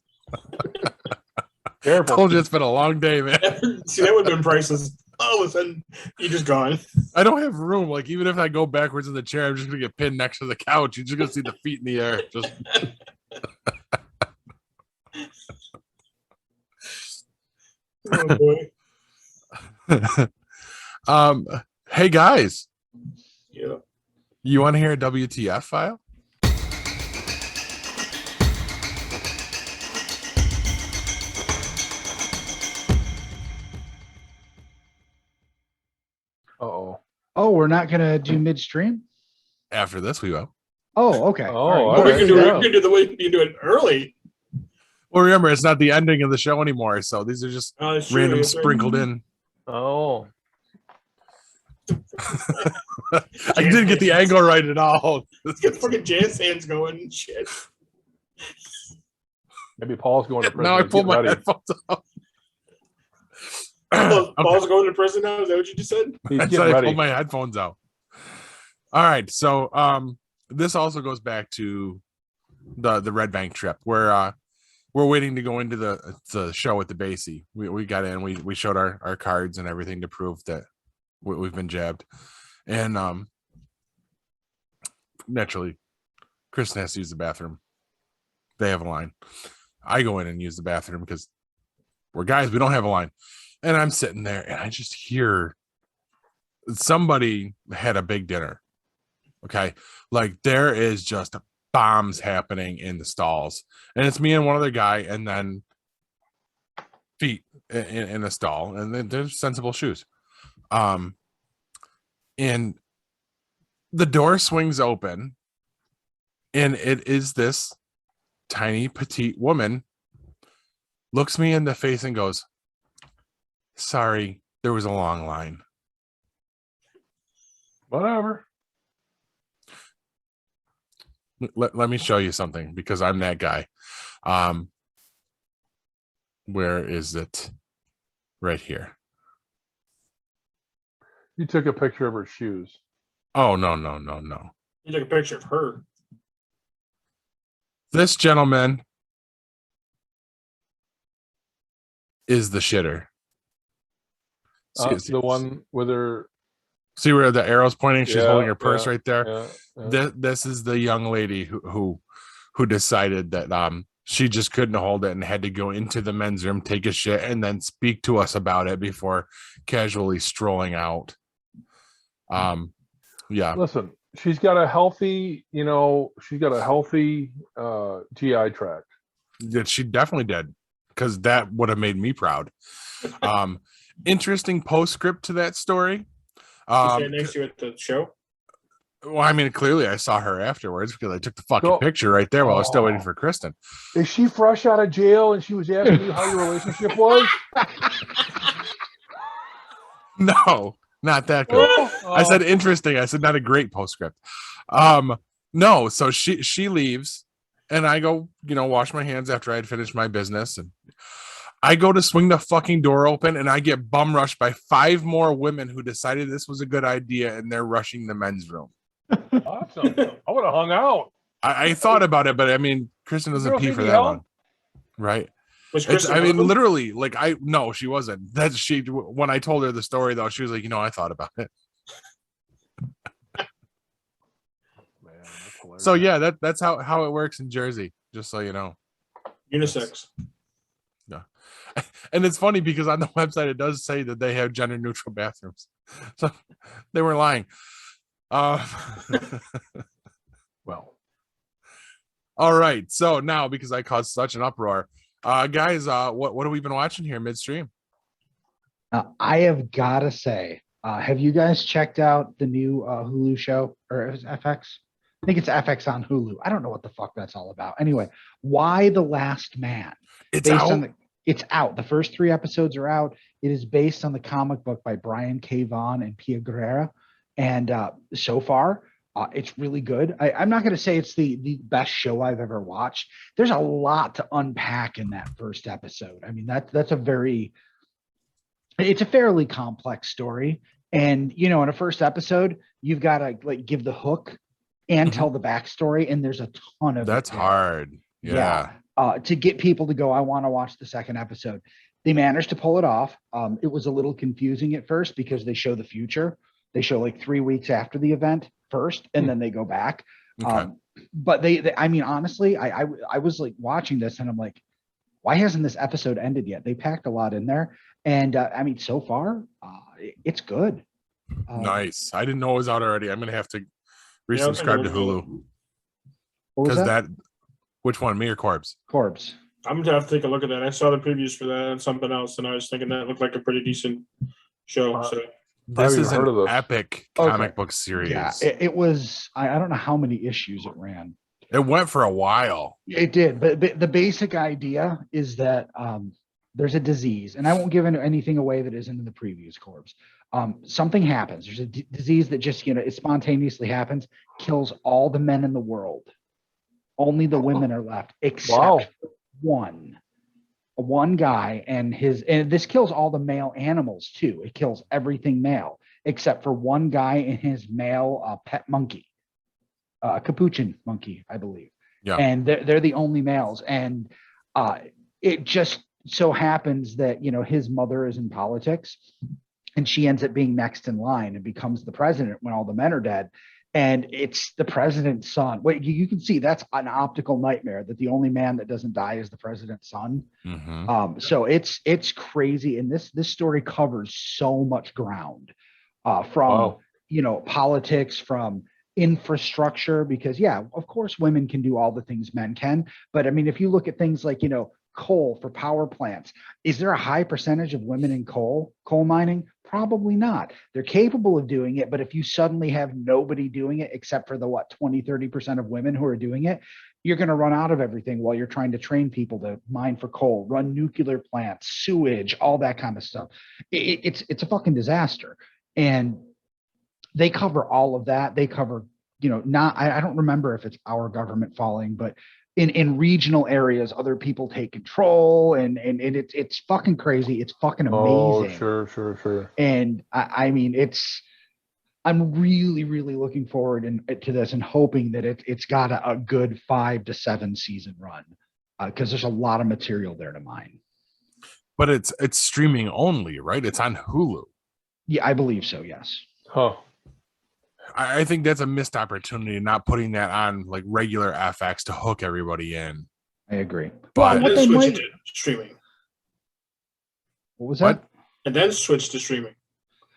Careful. Told you it's been a long day, man. See, that would have been priceless. All of a sudden, you're just gone. I don't have room. Like, even if I go backwards in the chair, I'm just going to get pinned next to the couch. You're just going to see the feet in the air. Just. Oh, boy. Hey, guys. Yeah. You want to hear a WTF file? Uh-oh. Oh, we're not gonna do midstream? After this, we will. Oh, okay. Oh, All all we right, can do yeah. it. We can do the way you do it early. Well, remember, it's not the ending of the show anymore, so these are just Oh, that's true. random That's right. sprinkled in. Oh, I didn't get the angle right at all. Let's get fucking jazz hands going and shit. maybe Paul's going to prison. Now I He's pulled getting my ready. headphones out. Paul's going to prison now. Is that what you just said? He's I getting said I ready. pulled my headphones out. All right, so this also goes back to the Red Bank trip where we're waiting to go into the show at the Basie. We got in, we showed our cards and everything to prove that we've been jabbed, and naturally, Kristen has to use the bathroom. They have a line. I go in and use the bathroom because we're guys. We don't have a line, and I'm sitting there and I just hear somebody had a big dinner. Okay, like there is just bombs happening in the stalls, and it's me and one other guy, and then feet in a stall, and then there's sensible shoes. And the door swings open, and it is this tiny petite woman looks me in the face and goes, "Sorry, there was a long line." Whatever. Let me show you something because I'm that guy. Where is it? Right here. You took a picture of her shoes. Oh, no. You took a picture of her. This gentleman is the shitter. The one with her. See where the arrow's pointing? She's Yeah, holding her purse yeah, right there. Yeah. This is the young lady who decided that she just couldn't hold it and had to go into the men's room, take a shit, and then speak to us about it before casually strolling out. Yeah. Listen, she's got a healthy, GI tract. That she definitely did, because that would have made me proud. Interesting postscript to that story. She sat next to you at the show. Well, I mean, clearly I saw her afterwards because I took the fucking So- picture right there while I was still waiting for Kristen. Is she fresh out of jail and she was asking you how your relationship was? No, not that good. I said interesting. I said not a great postscript. No, so she leaves and I go, wash my hands after I had finished my business, and I go to swing the fucking door open and I get bum rushed by 5 more women who decided this was a good idea and they're rushing the men's room. Awesome. I would have hung out. I thought about it, but I mean, Kristen doesn't Girl, pee need for any that help? long. Right. Was It's, Kristen I mean, one of them? literally, like no, she wasn't. That's when I told her the story though, she was like, I thought about it. Man, that's hilarious. So yeah, that's how it works in Jersey, just so you know. Unisex. And it's funny because on the website it does say that they have gender neutral bathrooms. So they were lying. Well, All right. So now, because I caused such an uproar, guys, what have we been watching here midstream? I have got to say, have you guys checked out the new Hulu show, or it was FX? I think it's FX on Hulu. I don't know what the fuck that's all about. Anyway, Why the Last Man? It's out. It's out. The first 3 episodes are out. It is based on the comic book by Brian K. Vaughan and Pia Guerrera. And so far, it's really good. I'm not going to say it's the best show I've ever watched. There's a lot to unpack in that first episode. I mean, it's a fairly complex story. And, in a first episode, you've got to give the hook and tell the backstory. And there's a ton of That's it there. hard. Yeah. To get people to go, I want to watch the second episode. They managed to pull it off. It was a little confusing at first because they show the future. They show 3 weeks after the event first, and then they go back. Okay. But they, I mean, honestly, I was watching this and I'm like, why hasn't this episode ended yet? They packed a lot in there. And I mean, so far, it's good. Nice. I didn't know it was out already. I'm going to have to Yeah, I'll take a resubscribe to look. Hulu. What was Because that? which one, me or Corbs? Corbs. I'm gonna have to take a look at that. I saw the previews for that and something else, and I was thinking that looked like a pretty decent show. So This even is heard an of this. epic Okay. comic book series. Yeah, it was. I don't know how many issues it ran. It went for a while. It did, but the basic idea is that there's a disease, and I won't give anything away that isn't in the previous corpse. Something happens. There's a disease that just it spontaneously happens, kills all the men in the world. Only the women are left, except one guy and this kills all the male animals too. It kills everything male except for one guy and his male pet monkey, a capuchin monkey, I believe. Yeah. And they're the only males. And it just so happens that, his mother is in politics and she ends up being next in line and becomes the president when all the men are dead. And it's the president's son. Wait, you can see that's an optical nightmare that the only man that doesn't die is the president's son. Mm-hmm. So it's crazy. And this story covers so much ground from, politics, from infrastructure, because of course women can do all the things men can, but I mean, if you look at things like coal for power plants, is there a high percentage of women in coal mining? Probably not. They're capable of doing it, but if you suddenly have nobody doing it except for the 20-30% of women who are doing it, you're going to run out of everything while you're trying to train people to mine for coal, run nuclear plants, sewage, all that kind of stuff. It's a fucking disaster. And they cover all of that. They cover, I don't remember if it's our government falling, but in regional areas, other people take control, and it's fucking crazy. It's fucking amazing. Oh, sure. And I mean, I'm really, really looking forward to this and hoping that it's got a good 5 to 7 season run, because there's a lot of material there to mine. But it's streaming only, right? It's on Hulu. Yeah, I believe so. Yes. Huh. I think that's a missed opportunity, not putting that on like regular FX to hook everybody in. I agree. But what they switch might, to streaming. what was that? And then switch to streaming.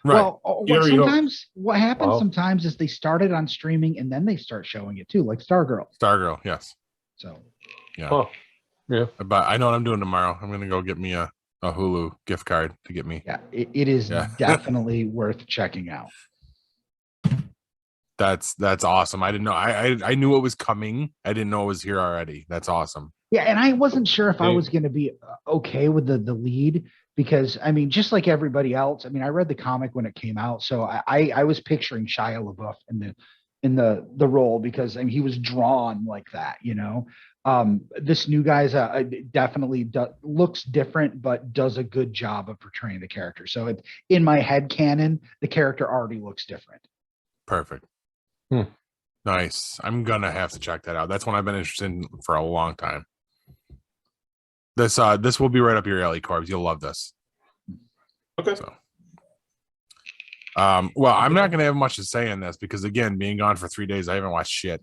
Right. Well, Sometimes what happens sometimes is they started on streaming and then they start showing it too, like Stargirl. Stargirl, yes. So Yeah. Huh. Yeah. But I know what I'm doing tomorrow. I'm gonna go get me a Hulu gift card to get me. yeah, it is definitely worth checking out. That's awesome. I didn't know. I knew it was coming. I didn't know it was here already. That's awesome. Yeah, and I wasn't sure if I was going to be okay with the lead, because I mean, just like everybody else, I mean, I read the comic when it came out, so I was picturing Shia LaBeouf in the role, because I mean, he was drawn like that, This new guy's definitely looks different, but does a good job of portraying the character. So in my head canon, the character already looks different. Perfect. Nice. I'm gonna have to check that out. That's one I've been interested in for a long time. This will be right up your alley, Corbs. You'll love this. Okay. So, well, I'm not gonna have much to say in this because, again, being gone for 3 days, I haven't watched shit.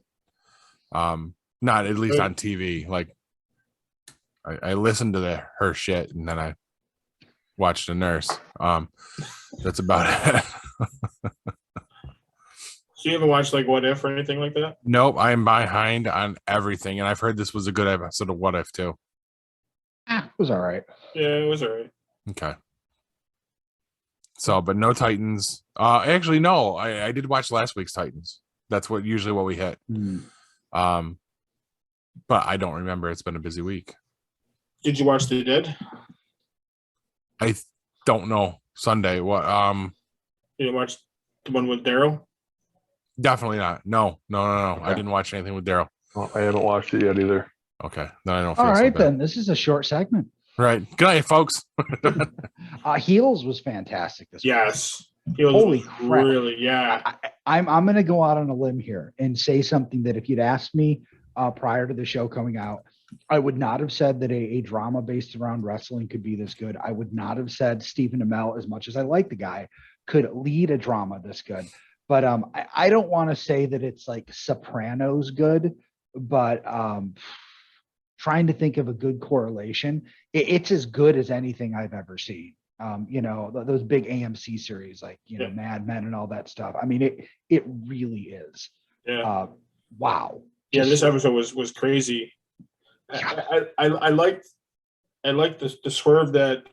Not at least on TV. Like, I listened to her shit and then I watched a nurse. That's about it. So you haven't watched like What If or anything like that? Nope, I am behind on everything, and I've heard this was a good episode of What If too. It was all right. Yeah, it was all right. Okay. So, but no Titans. Actually, no. I did watch last week's Titans. That's usually what we hit. But I don't remember. It's been a busy week. Did you watch The Dead? I don't know. Sunday. What? You watched the one with Daryl? Definitely not. No. Okay. I didn't watch anything with Daryl. Well, I haven't watched it yet either. Okay. Then I don't feel All so right, bad. then. This is a short segment. Right. Good night, folks. Heels was fantastic this week. Yes. It was Holy crap. really, yeah. I'm going to go out on a limb here and say something that if you'd asked me prior to the show coming out, I would not have said that a drama based around wrestling could be this good. I would not have said Stephen Amell, as much as I like the guy, could lead a drama this good. But I don't want to say that it's like Sopranos good, but trying to think of a good correlation, it's as good as anything I've ever seen. Those big AMC series like Mad Men and all that stuff. I mean, it really is. Yeah. Wow. Yeah, this episode was crazy. I liked the swerve that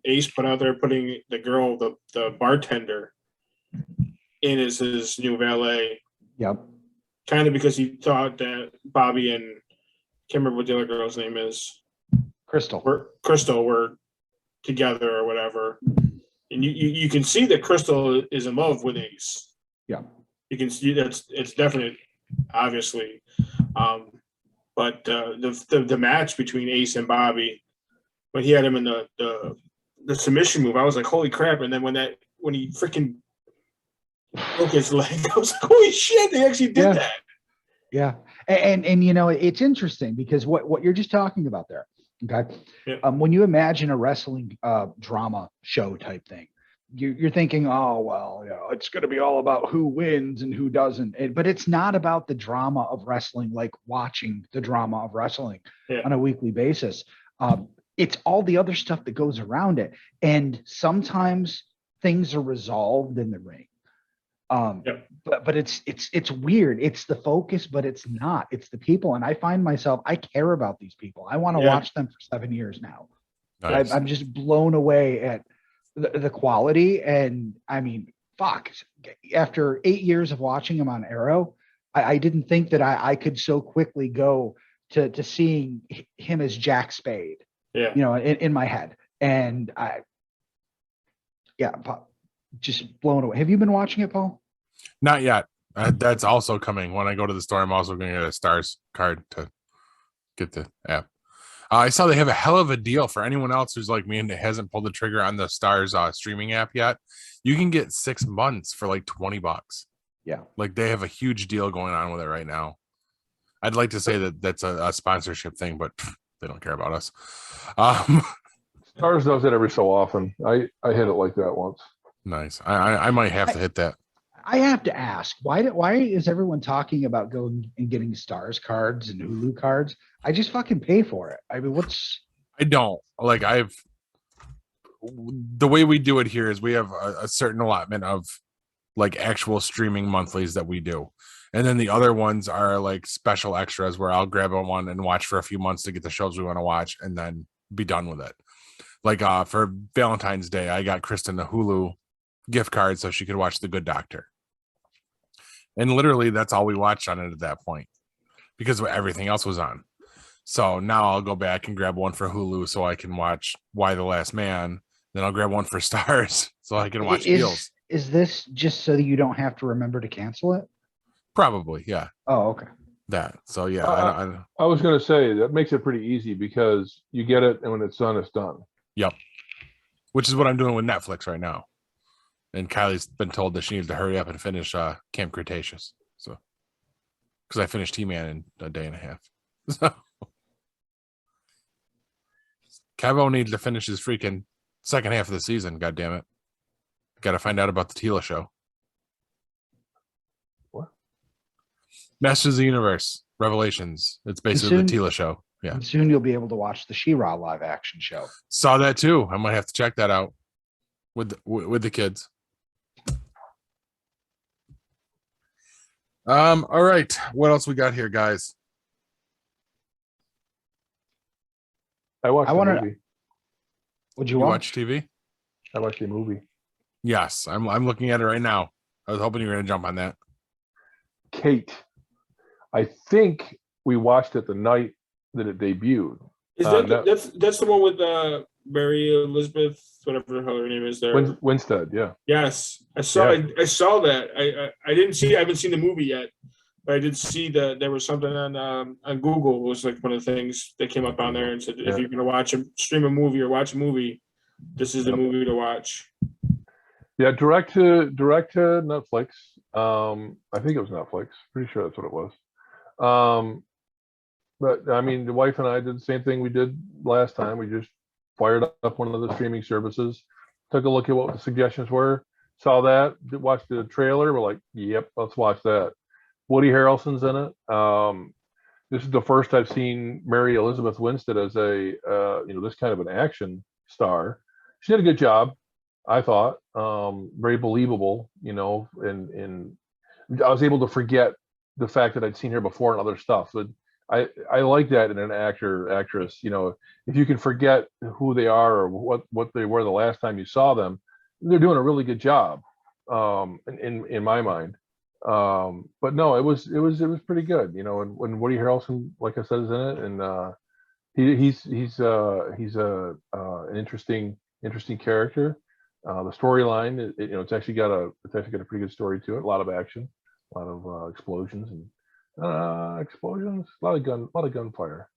Ace put out there, putting the girl, the bartender, in as his new valet, Yep. kind of because he thought that Bobby and can't remember what the other girl's name is, Crystal. Crystal were together or whatever. And you can see that Crystal is in love with Ace. Yeah. You can see it's definite, obviously. But the match between Ace and Bobby, when he had him in the submission move, I was like, holy crap. And then when he freaking broke his leg, I was like, holy shit, they actually did that. Yeah. And you know, it's interesting because what you're just talking about there. Okay. Yeah. When you imagine a wrestling drama show type thing, you're thinking, oh, well, you know, it's going to be all about who wins and who doesn't. But it's not about the drama of wrestling, like watching the drama of wrestling on a weekly basis. It's all the other stuff that goes around it. And sometimes things are resolved in the ring. But it's weird. It's the focus, but it's not. It's the people. And I find myself, I care about these people. I want to watch them for 7 years now. Nice. I'm just blown away at the quality. And I mean, fuck, after 8 years of watching him on Arrow, I didn't think that I could so quickly go to seeing him as Jack Spade, you know, in my head. And just blown away. Have you been watching it, Paul? Not yet. That's also coming. When I go to the store, I'm also going to get a Stars card to get the app. I saw they have a hell of a deal for anyone else who's like me and hasn't pulled the trigger on the Stars streaming app yet. You can get 6 months for like $20. Yeah. Like they have a huge deal going on with it right now. I'd like to say that that's a sponsorship thing, but they don't care about us. Stars does it every so often. I hit it like that once. Nice. I might have to hit that. I have to ask, why is everyone talking about going and getting Stars cards and Hulu cards? I just fucking pay for it. I mean, I don't like. The way we do it here is we have a certain allotment of like actual streaming monthlies that we do, and then the other ones are like special extras where I'll grab one and watch for a few months to get the shows we want to watch and then be done with it. Like for Valentine's Day, I got Kristen a Hulu gift card so she could watch The Good Doctor. And literally that's all we watched on it at that point because everything else was on. So now I'll go back and grab one for Hulu so I can watch Why the Last Man. Then I'll grab one for Stars so I can watch Heels. Is this just so that you don't have to remember to cancel it? Probably, yeah. Oh, okay. That. So yeah. I was going to say that makes it pretty easy because you get it and when it's done, it's done. Yep. Which is what I'm doing with Netflix right now. And Kylie's been told that she needs to hurry up and finish Camp Cretaceous. So, because I finished He-Man in a day and a half. So, Kevo needs to finish his freaking second half of the season. God damn it! Got to find out about the Tila show. What? Masters of the Universe Revelations. It's basically the Tila show. Yeah. And soon you'll be able to watch the She-Ra live action show. Saw that too. I might have to check that out with the kids. All right. What else we got here, guys? I watched the movie. Would you watch TV? I watched the movie. Yes, I'm looking at it right now. I was hoping you were going to jump on that. Kate. I think we watched it the night that it debuted. Is that's the one with Mary Elizabeth, whatever the hell her name is there? Winstead, yeah. Yes, I saw that. I didn't see. I haven't seen the movie yet, but I did see that there was something on Google. It was like one of the things that came up on there and said if you're gonna stream a movie or watch a movie, this is the movie to watch. Yeah, direct to Netflix. I think it was Netflix. Pretty sure that's what it was. But I mean, the wife and I did the same thing we did last time. We just fired up one of the streaming services, took a look at what the suggestions were, saw that, watched the trailer. We're like, yep, let's watch that. Woody Harrelson's in it. This is the first I've seen Mary Elizabeth Winstead as a this kind of an action star. She did a good job, I thought. Very believable, and I was able to forget the fact that I'd seen her before in other stuff. But I like that in an actress. If you can forget who they are or what they were the last time you saw them, they're doing a really good job. in my mind. But no, it was pretty good, you know. And when Woody Harrelson, like I said, is in it, and he's an interesting character. The storyline, you know, it's actually got a pretty good story to it. A lot of action, a lot of explosions, a lot of gunfire.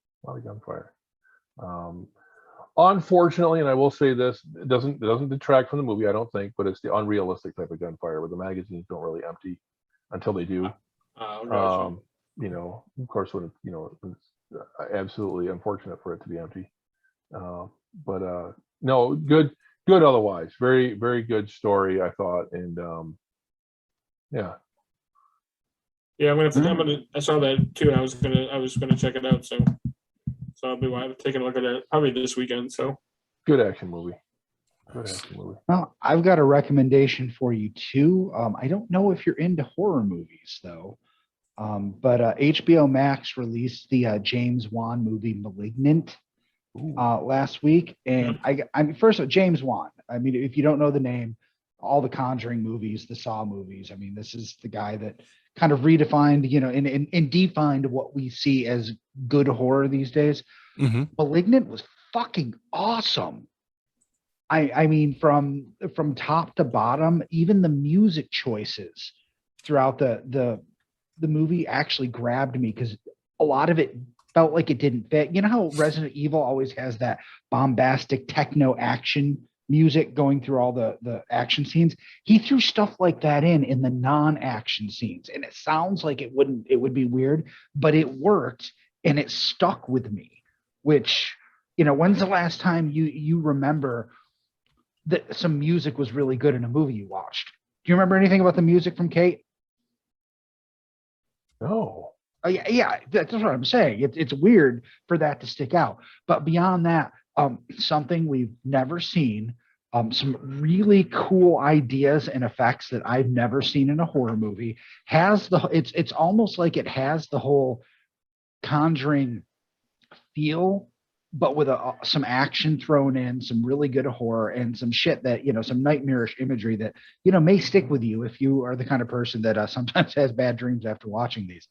Unfortunately, and I will say this, it doesn't detract from the movie, I don't think, but it's the unrealistic type of gunfire where the magazines don't really empty until they do. Gotcha. You know, of course, when it's absolutely unfortunate for it to be empty. But no, good otherwise. Very, very good story, I thought, and yeah. Yeah, I'm gonna. I saw that too, and I was gonna check it out. So I'll be taking a look at it probably this weekend. So Good action movie. Well, I've got a recommendation for you too. I don't know if you're into horror movies though, but HBO Max released the James Wan movie *Malignant* last week, and I mean, first of all, James Wan. I mean, if you don't know the name, all the Conjuring movies, the Saw movies. I mean, this is the guy that kind of redefined, you know, and defined what we see as good horror these days. Mm-hmm. *Malignant* was fucking awesome. I mean, from top to bottom, even the music choices throughout the movie actually grabbed me because a lot of it felt like it didn't fit. You know how Resident Evil always has that bombastic techno action music going through all the action scenes? He threw stuff like that in the non-action scenes, and it sounds like it would be weird, but it worked and it stuck with me. Which, you know, when's the last time you remember that some music was really good in a movie you watched? Do you remember anything about the music from Kate? No. Oh, yeah, that's what I'm saying. It's weird for that to stick out. But beyond that, something we've never seen, some really cool ideas and effects that I've never seen in a horror movie. It's almost like it has the whole Conjuring feel, but with some action thrown in, some really good horror, and some shit that, you know, some nightmarish imagery that, you know, may stick with you if you are the kind of person that sometimes has bad dreams after watching these.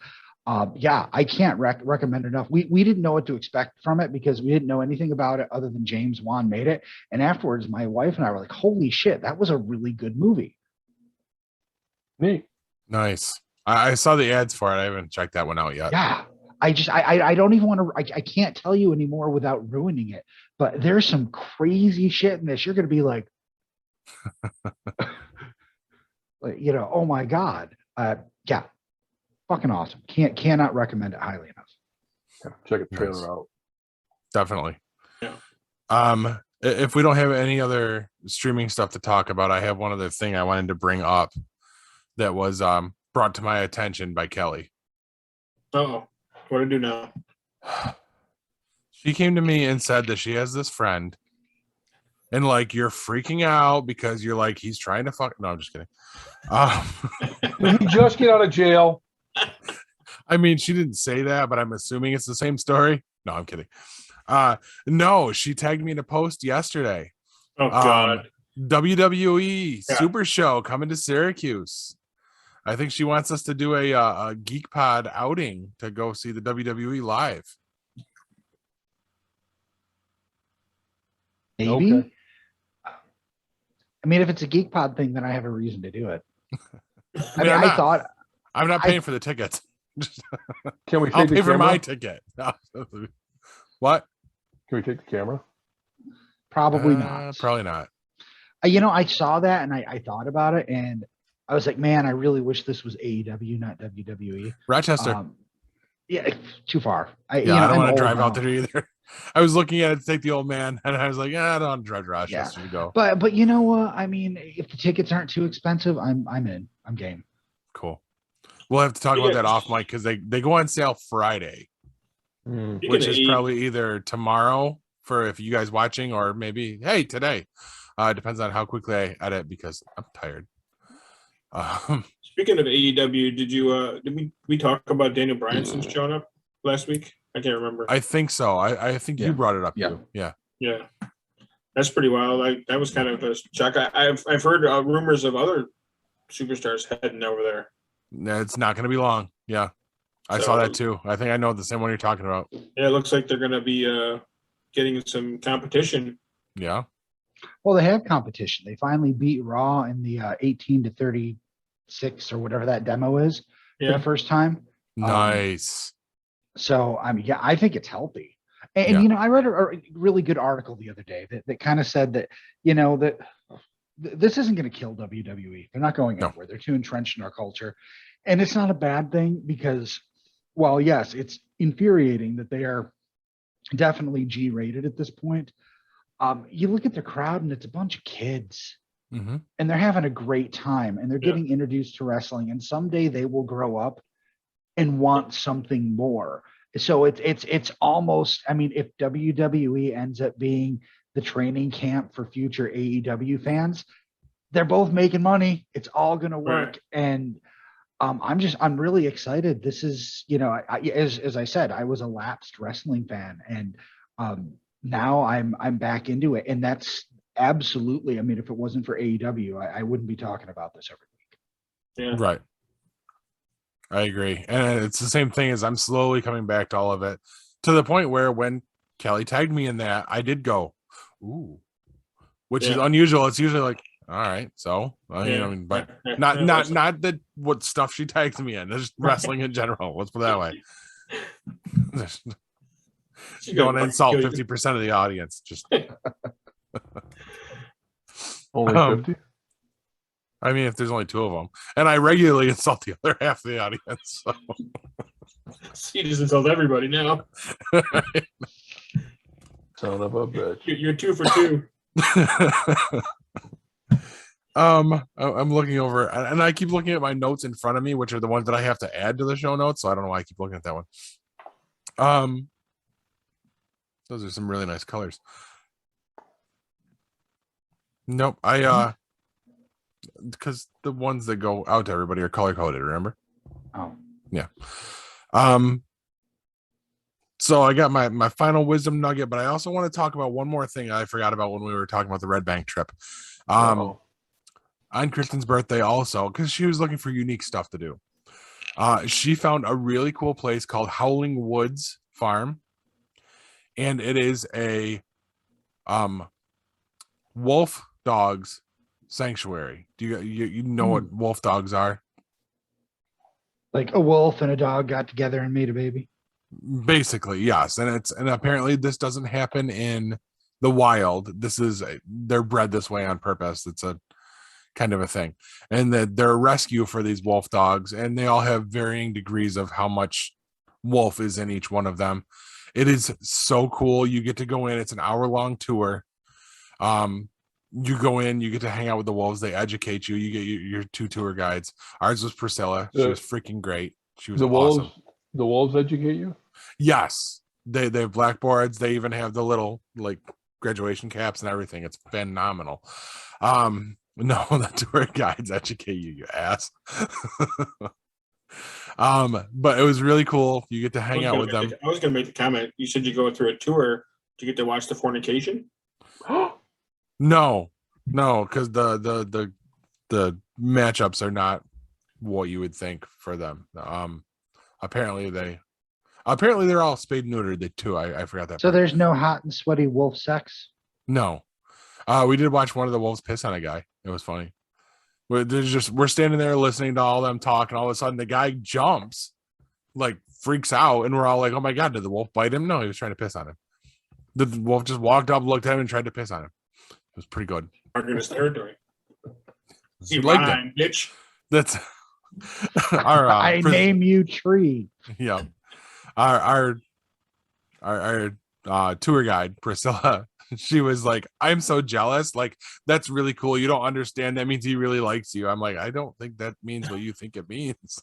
Yeah, I can't recommend enough. We didn't know what to expect from it because we didn't know anything about it other than James Wan made it. And afterwards, my wife and I were like, holy shit, that was a really good movie. Neat. Nice. I saw the ads for it. I haven't checked that one out yet. Yeah. I don't even want to, I can't tell you anymore without ruining it, but there's some crazy shit in this. You're going to be like, you know, oh my God. Yeah. Fucking awesome. Cannot recommend it highly enough. Yeah, check the trailer out. Definitely. Yeah. If we don't have any other streaming stuff to talk about, I have one other thing I wanted to bring up that was brought to my attention by Kelly. Oh, what do I do now? She came to me and said that she has this friend, and like, you're freaking out because you're like, he's trying to fuck. No, I'm just kidding. Did he just get out of jail? I mean, she didn't say that, but I'm assuming it's the same story. No, I'm kidding. No, she tagged me in a post yesterday. Oh God. WWE Super Show coming to Syracuse. I think she wants us to do a Geek Pod outing to go see the WWE live. Maybe. Okay. I mean, if it's a Geek Pod thing, then I have a reason to do it. I mean, I'm not paying for the tickets. Can we take I'll the pay for camera? my ticket. What? Can we take the camera? Probably not. Probably not. You know, I saw that and I thought about it, and I was like, man, I really wish this was AEW, not WWE. Rochester. Yeah, too far. I don't want to drive out there either. I was looking at it to take the old man, and I was like, I don't want to drive to Rochester to go. But you know what? I mean, if the tickets aren't too expensive, I'm in. I'm game. Cool. We'll have to talk about that off mic because they go on sale Friday, which is probably either tomorrow for if you guys watching, or maybe today. Depends on how quickly I edit because I'm tired. Speaking of AEW, did we talk about Daniel Bryan showing up last week? I can't remember. I think so. I think you brought it up. Yeah. Too. Yeah. That's pretty wild. That was kind of a shock. I've heard rumors of other superstars heading over there. It's not going to be long. Yeah, I saw that too. I think I know the same one you're talking about. Yeah, it looks like they're going to be getting some competition. Yeah. Well, they have competition. They finally beat Raw in the 18-36 or whatever that demo is for Yeah. the first time. Nice. So, I mean, yeah, I think it's healthy. And you know, I read a really good article the other day that kind of said that, you know, that this isn't going to kill WWE. They're not going anywhere. They're too entrenched in our culture. And it's not a bad thing because, while yes, it's infuriating that they are definitely G-rated at this point. You look at the crowd and it's a bunch of kids and they're having a great time and they're getting introduced to wrestling, and someday they will grow up and want something more. So it's almost, I mean, if WWE ends up being the training camp for future AEW fans, they're both making money. It's all going to work. Right. And I'm really excited. This is, you know, as I said, I was a lapsed wrestling fan, and now I'm back into it. And that's absolutely, I mean, if it wasn't for AEW, I wouldn't be talking about this every week. Yeah. Right. I agree. And it's the same thing as I'm slowly coming back to all of it, to the point where when Kelly tagged me in that, I did go, ooh, which is unusual. It's usually like, all right, so you know, I mean, but not that what stuff she tags me in, just wrestling in general. Let's put it that way. She's going to insult 50% of the audience. Just only 50. I mean, if there's only two of them, and I regularly insult the other half of the audience. So. She just insult everybody now. Son of a bitch. You're 2 for 2. I'm looking over, and I keep looking at my notes in front of me, which are the ones that I have to add to the show notes. So I don't know why I keep looking at that one. Those are some really nice colors. Nope, because the ones that go out to everybody are color coded. Remember? Oh, yeah. So I got my final wisdom nugget, but I also want to talk about one more thing I forgot about when we were talking about the Red Bank trip. On Kristen's birthday also, because she was looking for unique stuff to do. She found a really cool place called Howling Woods Farm, and it is a wolf dogs sanctuary. Do you know what wolf dogs are? Like a wolf and a dog got together and made a baby? Basically, yes. And apparently this doesn't happen in the wild. They're bred this way on purpose. It's a kind of a thing. And that they're a rescue for these wolf dogs, and they all have varying degrees of how much wolf is in each one of them. It is so cool. You get to go in. It's an hour-long tour. You go in, you get to hang out with the wolves. They educate you. You get your 2 tour guides. Ours was Priscilla. She was freaking great. She was awesome. The wolves educate you? Yes. They have blackboards. They even have the little like graduation caps and everything. It's phenomenal. No, the tour guides educate you, you ass. But it was really cool. You get to hang out with them. I was gonna make the comment. You said you go through a tour to get to watch the Fornication? No, because the matchups are not what you would think for them. Apparently they're all spayed and neutered too. I forgot that. So part. There's no hot and sweaty wolf sex? No. We did watch one of the wolves piss on a guy. It was funny. We're standing there listening to all them talk, and all of a sudden the guy jumps, like freaks out, and we're all like, "Oh my god, did the wolf bite him?" No, he was trying to piss on him. The wolf just walked up, looked at him, and tried to piss on him. It was pretty good. Marking his territory. He liked it, bitch. That's our. I name you tree. Yeah, our tour guide Priscilla. She was like, "I'm so jealous. Like, that's really cool. You don't understand. That means he really likes you." I'm like, "I don't think that means what you think it means."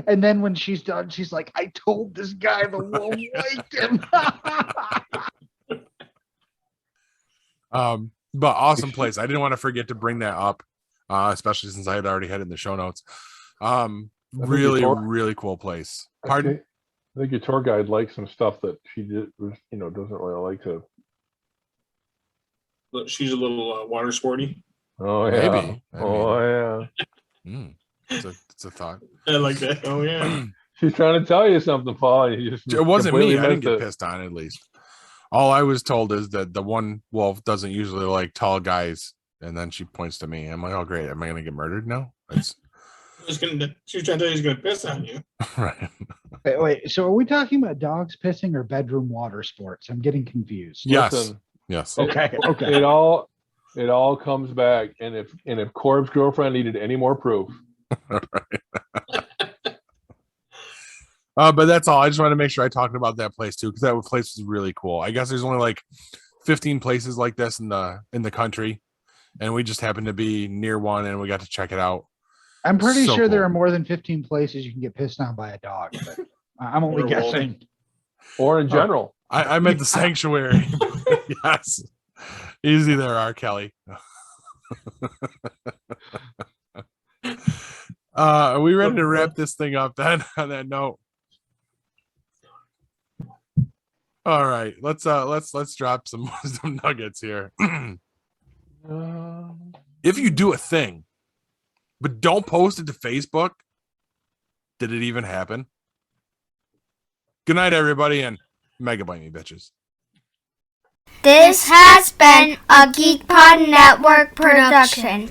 And then when she's done, she's like, "I told this guy the wolf liked him." But awesome place. I didn't want to forget to bring that up, especially since I had already had it in the show notes. Really cool place. Pardon? I think your tour guide likes some stuff that she doesn't really like to. She's a little water sporty. Oh yeah. Maybe. Oh yeah. It's a thought. I like that. Oh yeah. She's trying to tell you something, Paul. And you just It wasn't me. completely I didn't missed get it. pissed on, at least. All I was told is that the one wolf doesn't usually like tall guys. And then she points to me. I'm like, oh, great. Am I going to get murdered now? It's She's trying to tell you he's gonna piss on you. right. Wait. So are we talking about dogs pissing or bedroom water sports? I'm getting confused. Yes. Listen, Yes. Okay. Okay. It all comes back. And if Corb's girlfriend needed any more proof, But that's all. I just wanted to make sure I talked about that place too, because that place was really cool. I guess there's only like 15 places like this in the country, and we just happened to be near one, and we got to check it out. I'm pretty So sure there cool. are more than 15 places you can get pissed on by a dog, but I'm only Or a wolf. guessing. or in general. I meant the sanctuary. Yes. Easy there, R. Kelly. Are we ready to wrap this thing up then on that note? All right, let's drop some nuggets here. If you do a thing, but don't post it to Facebook, did it even happen? Good night, everybody, and megabyte me, bitches. This has been a GeekPod Network production.